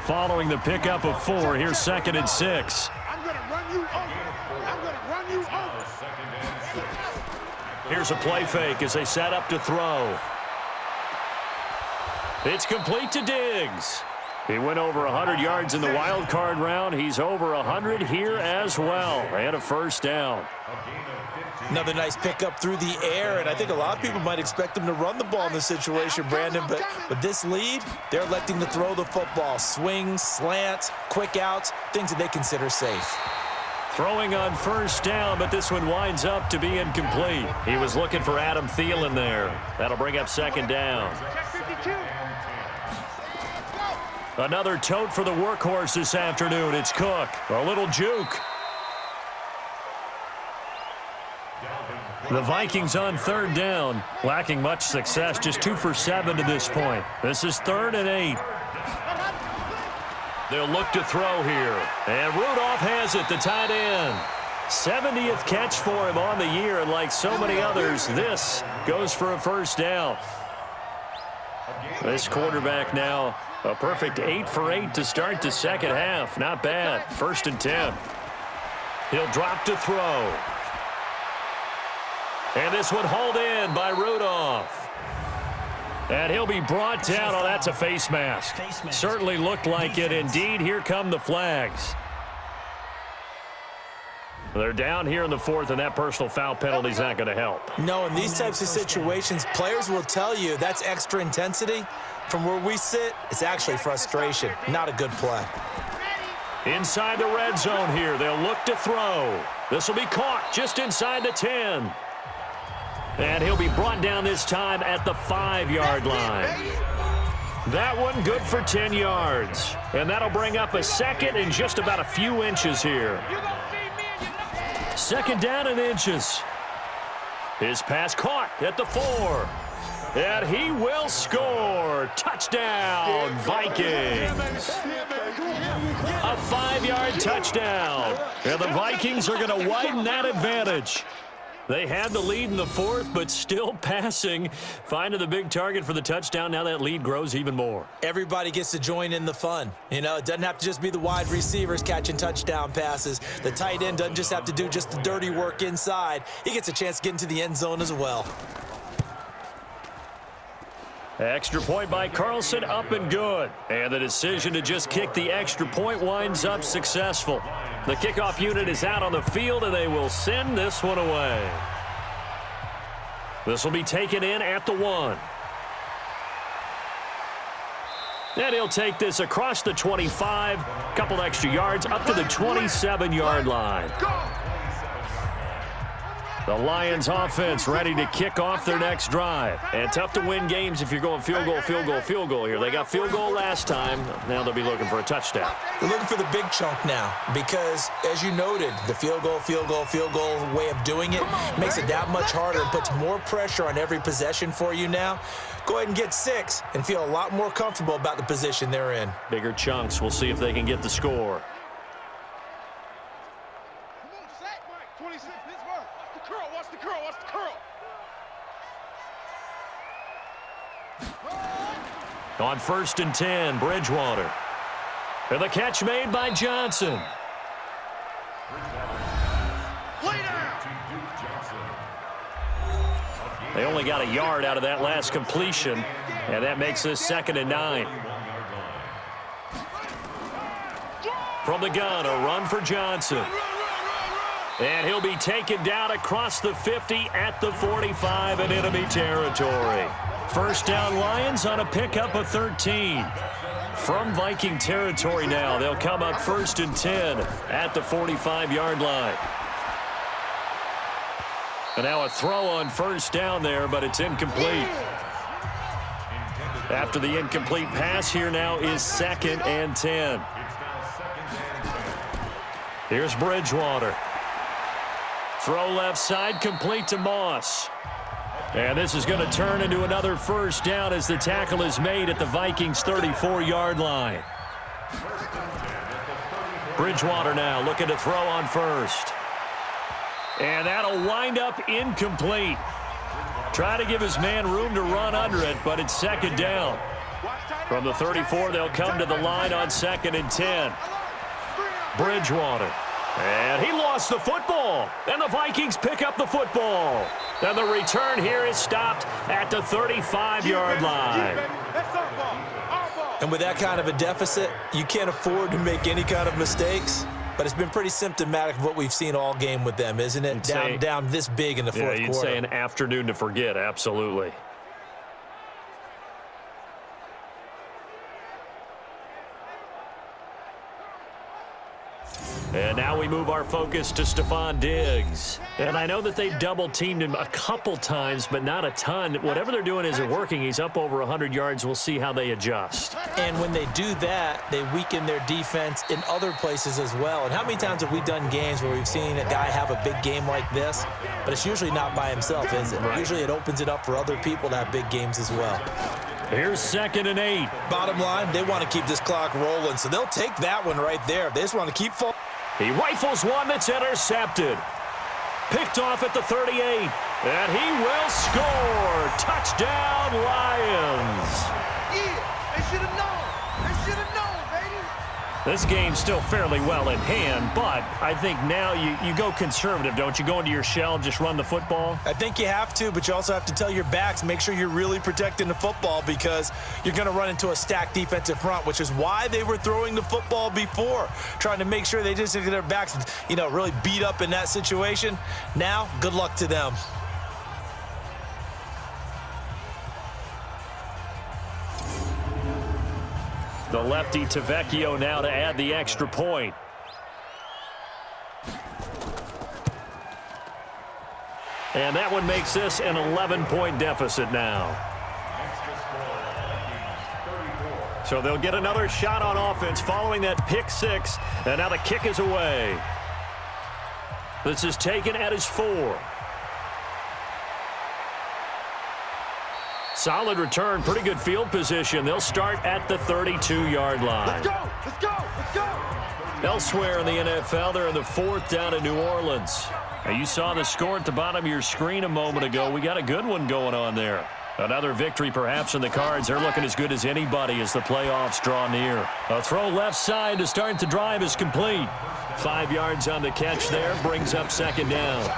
Following the pickup of 4, here's 2nd and 6. I'm going to run you over. I'm going to run you over. Here's a play fake as they set up to throw. It's complete to Diggs. He went over 100 yards in the wild card round. He's over 100 here as well. And a first down. Another nice pickup through the air, and I think a lot of people might expect them to run the ball in this situation, Brandon, but with this lead, they're electing to throw the football. Swings, slants, quick outs, things that they consider safe. Throwing on first down, but this one winds up to be incomplete. He was looking for Adam Thielen there. That'll bring up 2nd down. Another tote for the workhorse this afternoon. It's Cook. A little juke. The Vikings on 3rd down, lacking much success, just 2 for 7 to this point. This is 3rd and 8. They'll look to throw here. And Rudolph has it, the tight end. 70th catch for him on the year, and like so many others, this goes for a first down. This quarterback now, a perfect 8 for 8 to start the second half. Not bad. 1st and 10. He'll drop to throw. And this one hauled in by Rudolph. And he'll be brought down. Oh, that's a face mask. Certainly looked like it. Indeed, here come the flags. They're down here in the 4th, and that personal foul penalty is not going to help. No, in these types of situations, players will tell you that's extra intensity. From where we sit, it's actually frustration, not a good play. Inside the red zone here, they'll look to throw. This will be caught just inside the 10. And he'll be brought down this time at the 5-yard line. That one good for 10 yards. And that'll bring up a second and just about a few inches here. Second down and inches. His pass caught at the 4. And he will score. Touchdown, Vikings. A 5-yard touchdown. And the Vikings are going to widen that advantage. They had the lead in the 4th, but still passing. Finding the big target for the touchdown. Now that lead grows even more. Everybody gets to join in the fun. You know, it doesn't have to just be the wide receivers catching touchdown passes. The tight end doesn't just have to do just the dirty work inside. He gets a chance to get into the end zone as well. Extra point by Carlson, up and good. And the decision to just kick the extra point winds up successful. The kickoff unit is out on the field, and they will send this one away. This will be taken in at the 1. And he'll take this across the 25, couple extra yards, up to the 27-yard line. The Lions offense ready to kick off their next drive. And tough to win games if you're going field goal, field goal, field goal here. They got field goal last time. Now they'll be looking for a touchdown. They're looking for the big chunk now because, as you noted, the field goal way of doing it makes it that much harder and puts more pressure on every possession for you now. Go ahead and get 6 and feel a lot more comfortable about the position they're in. Bigger chunks. We'll see if they can get the score. On 1st and 10, Bridgewater. And the catch made by Johnson. They only got a yard out of that last completion, and that makes this 2nd and 9. From the gun, a run for Johnson. And he'll be taken down across the 50 at the 45 in enemy territory. First down Lions on a pickup of 13. From Viking territory now, they'll come up 1st and 10 at the 45-yard line. And now a throw on 1st down there, but it's incomplete. After the incomplete pass, here now is 2nd and 10. Here's Bridgewater. Throw left side, complete to Moss. And this is going to turn into another 1st down as the tackle is made at the Vikings' 34-yard line. Bridgewater now looking to throw on 1st. And that'll wind up incomplete. Try to give his man room to run under it, but it's 2nd down. From the 34, they'll come to the line on 2nd and 10. Bridgewater. And he lost the football. And the Vikings pick up the football. And the return here is stopped at the 35-yard line. And with that kind of a deficit, you can't afford to make any kind of mistakes. But it's been pretty symptomatic of what we've seen all game with them, isn't it? Down this big in the fourth quarter. You'd say an afternoon to forget, absolutely. And now we move our focus to Stephon Diggs. And I know that they've double-teamed him a couple times, but not a ton. Whatever they're doing isn't working. He's up over 100 yards. We'll see how they adjust. And when they do that, they weaken their defense in other places as well. And how many times have we done games where we've seen a guy have a big game like this? But it's usually not by himself, is it? Right. Usually it opens it up for other people to have big games as well. Here's 2nd and 8. Bottom line, they want to keep this clock rolling, so they'll take that one right there. They just want to keep falling. He rifles one that's intercepted. Picked off at the 38. And he will score. Touchdown, Lions. Yeah, they should have known. They should have known, baby. This game's still fairly well in hand, but I think now you go conservative, don't you? Go into your shell, just run the football? I think you have to, but you also have to tell your backs, make sure you're really protecting the football because you're going to run into a stacked defensive front, which is why they were throwing the football before, trying to make sure they just get their backs, really beat up in that situation. Now, good luck to them. The lefty Tavecchio now to add the extra point. And that one makes this an 11-point deficit now. So they'll get another shot on offense following that pick six. And now the kick is away. This is taken at his 4. Solid return, pretty good field position. They'll start at the 32-yard line. Let's go! Let's go! Let's go! Elsewhere in the NFL, they're in the 4th down in New Orleans. Now, you saw the score at the bottom of your screen a moment ago. We got a good one going on there. Another victory perhaps in the cards. They're looking as good as anybody as the playoffs draw near. A throw left side to start the drive is complete. 5 yards on the catch there, brings up 2nd down.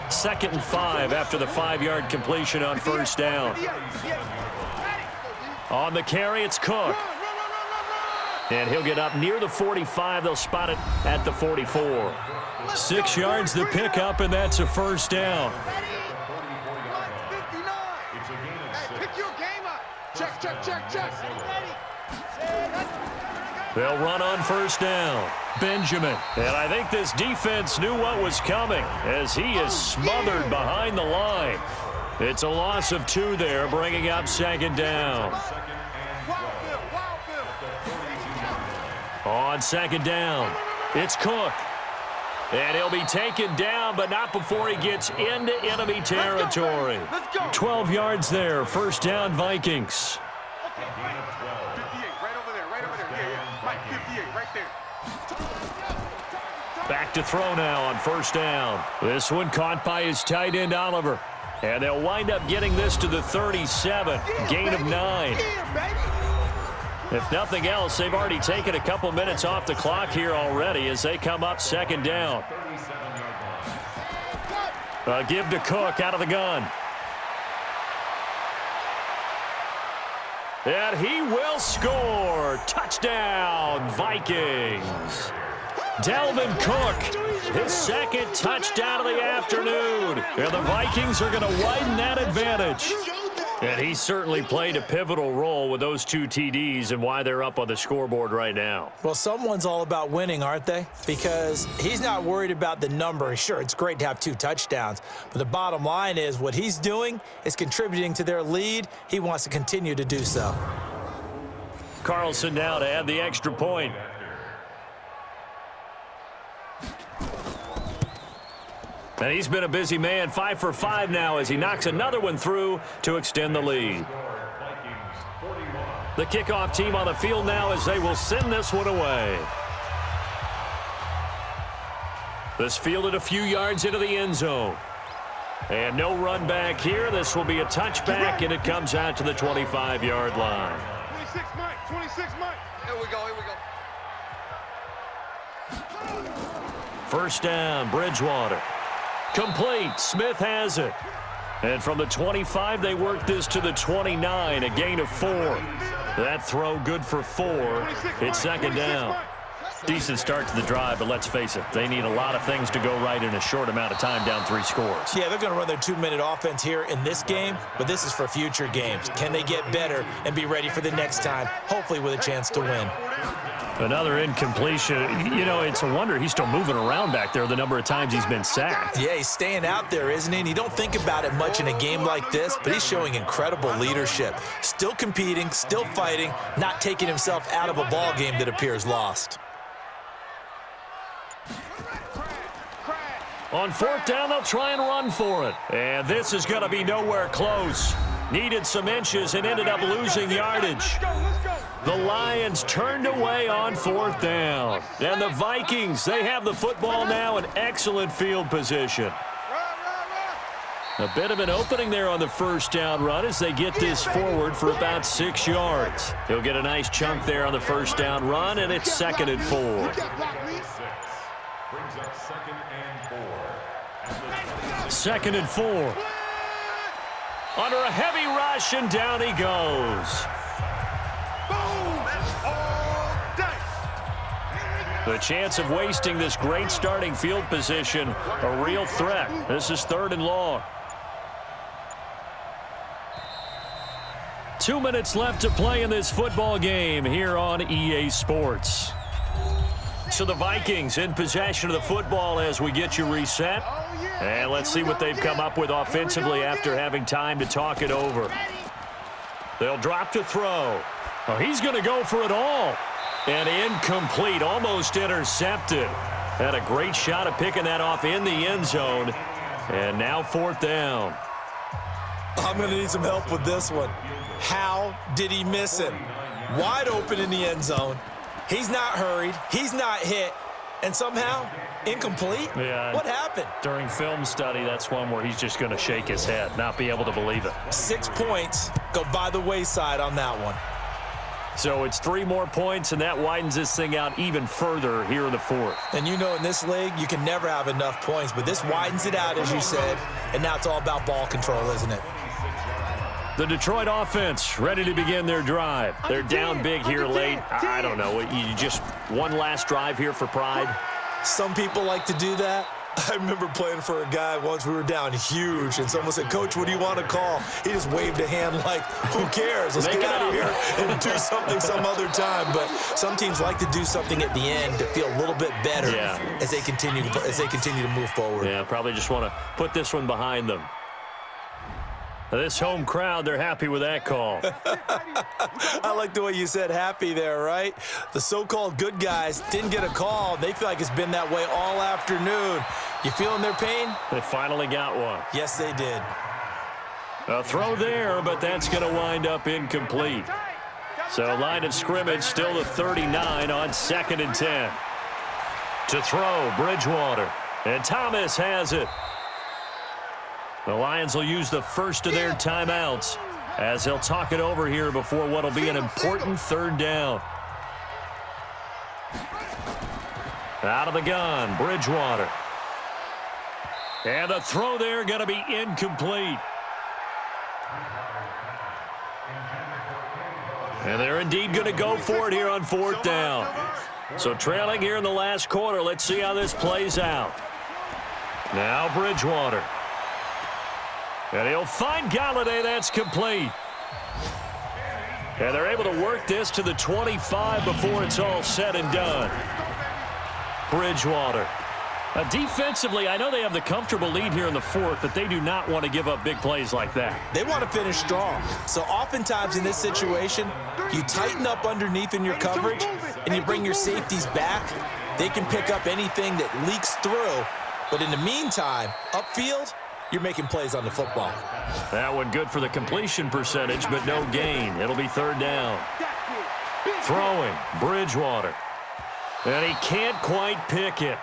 2nd and 5 after the 5-yard completion on 1st down. On the carry, it's Cook. And he'll get up near the 45. They'll spot it at the 44. 6 yards the pickup, and that's a 1st down. Pick your game up. Check, check, check, check. They'll run on 1st down. Benjamin. And I think this defense knew what was coming as he is smothered behind the line. It's a loss of 2 there, bringing up 2nd down. On 2nd down, it's Cook. And he'll be taken down, but not before he gets into enemy territory. 12 yards there, 1st down Vikings. 58, right over there, right over there. Yeah. Mike, 58, right there. Back to throw now on 1st down. This one caught by his tight end Oliver. And they'll wind up getting this to the 37, gain of 9. If nothing else, they've already taken a couple minutes off the clock here already as they come up 2nd down. A give to Cook out of the gun. And he will score. Touchdown, Vikings. Dalvin Cook, his 2nd touchdown of the afternoon. And the Vikings are going to widen that advantage. And he certainly played a pivotal role with those 2 TDs and why they're up on the scoreboard right now. Well, someone's all about winning, aren't they? Because he's not worried about the number. Sure, it's great to have 2 touchdowns, but the bottom line is what he's doing is contributing to their lead. He wants to continue to do so. Carlson now to add the extra point. And he's been a busy man, 5 for 5 now as he knocks another one through to extend the lead. The kickoff team on the field now as they will send this one away. This fielded a few yards into the end zone. And no run back here. This will be a touchback, and it comes out to the 25-yard line. 26 Mike, 26 Mike. Here we go, here we go. 1st down, Bridgewater. Complete. Smith has it. And from the 25, they work this to the 29, a gain of 4. That throw good for 4. It's 2nd down. Decent start to the drive, but let's face it, they need a lot of things to go right in a short amount of time down 3 scores. Yeah, they're going to run their 2-minute offense here in this game, but this is for future games. Can they get better and be ready for the next time, hopefully with a chance to win? Another incompletion. You know, it's a wonder he's still moving around back there the number of times he's been sacked. Yeah, he's staying out there, isn't he? And you don't think about it much in a game like this, but he's showing incredible leadership. Still competing, still fighting, not taking himself out of a ball game that appears lost. On 4th down, they'll try and run for it. And this is going to be nowhere close. Needed some inches and ended up losing yardage. The Lions turned away on 4th down. And the Vikings, they have the football now in excellent field position. A bit of an opening there on the 1st down run as they get this forward for about 6 yards. He'll get a nice chunk there on the 1st down run, and it's 2nd and 4. Brings up 2nd and 4. 2nd and 4. Under a heavy rush, and down he goes. The chance of wasting this great starting field position, a real threat. This is 3rd and long. 2 minutes left to play in this football game here on EA Sports. So the Vikings in possession of the football as we get you reset. And let's see what they've come up with offensively after having time to talk it over. They'll drop to throw. Oh, he's going to go for it all. And incomplete, almost intercepted. Had a great shot at picking that off in the end zone. And now 4th down. I'm going to need some help with this one. How did he miss him? Wide open in the end zone. He's not hurried. He's not hit. And somehow, incomplete? Yeah. What happened? During film study, that's one where he's just going to shake his head, not be able to believe it. 6 points go by the wayside on that one. So it's 3 more points, and that widens this thing out even further here in the 4th. And you know in this league, you can never have enough points, but this widens it out, as you said, and now it's all about ball control, isn't it? The Detroit offense ready to begin their drive. They're down big here late. I don't know. You just one last drive here for pride? Some people like to do that. I remember playing for a guy once. We were down huge, and someone said, "Coach, what do you want to call?" He just waved a hand like, "Who cares? Let's get out of here and do something some other time." But some teams like to do something at the end to feel a little bit better as they continue to move forward. Yeah, probably just want to put this one behind them. This home crowd, they're happy with that call. I like the way you said happy there, right? The so-called good guys didn't get a call. They feel like it's been that way all afternoon. You feeling their pain? They finally got one. Yes, they did. A throw there, but that's going to wind up incomplete. So line of scrimmage still the 39 on 2nd and 10. To throw, Bridgewater. And Thomas has it. The Lions will use the first of their timeouts as they'll talk it over here before what will be an important 3rd down. Out of the gun, Bridgewater. And the throw there going to be incomplete. And they're indeed going to go for it here on 4th down. So trailing here in the last quarter, let's see how this plays out. Now Bridgewater. And he'll find Galladay. That's complete. And they're able to work this to the 25 before it's all said and done. Bridgewater. Defensively, I know they have the comfortable lead here in the 4th, but they do not want to give up big plays like that. They want to finish strong. So oftentimes in this situation, you tighten up underneath in your coverage, and you bring your safeties back. They can pick up anything that leaks through. But in the meantime, upfield, you're making plays on the football. That one good for the completion percentage, but no gain. It'll be 3rd down. Throwing, Bridgewater. And he can't quite pick it.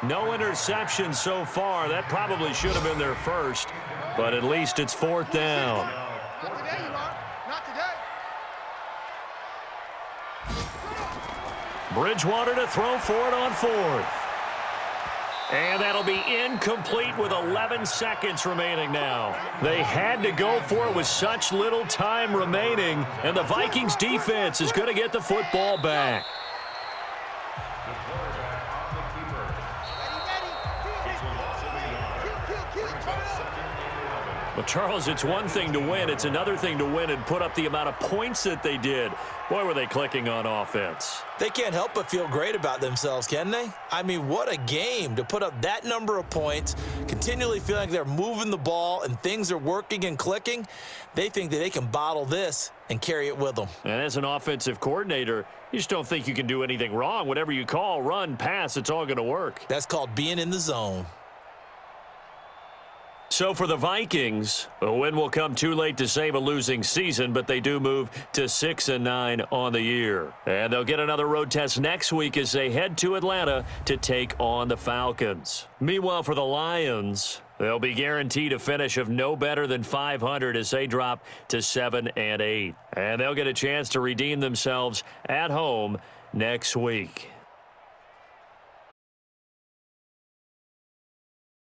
No interception so far. That probably should have been their first, but at least it's 4th down. Not today, you are. Not today. Bridgewater to throw for it on 4th. And that'll be incomplete with 11 seconds remaining now. They had to go for it with such little time remaining, and the Vikings defense is going to get the football back. Well, Charles, it's one thing to win. It's another thing to win and put up the amount of points that they did. Boy, were they clicking on offense. They can't help but feel great about themselves, can they? I mean, what a game to put up that number of points, continually feeling like they're moving the ball and things are working and clicking. They think that they can bottle this and carry it with them. And as an offensive coordinator, you just don't think you can do anything wrong. Whatever you call, run, pass, it's all going to work. That's called being in the zone. So for the Vikings, a win will come too late to save a losing season, but they do move to 6-9 on the year. And they'll get another road test next week as they head to Atlanta to take on the Falcons. Meanwhile, for the Lions, they'll be guaranteed a finish of no better than 500 as they drop to 7-8. And they'll get a chance to redeem themselves at home next week.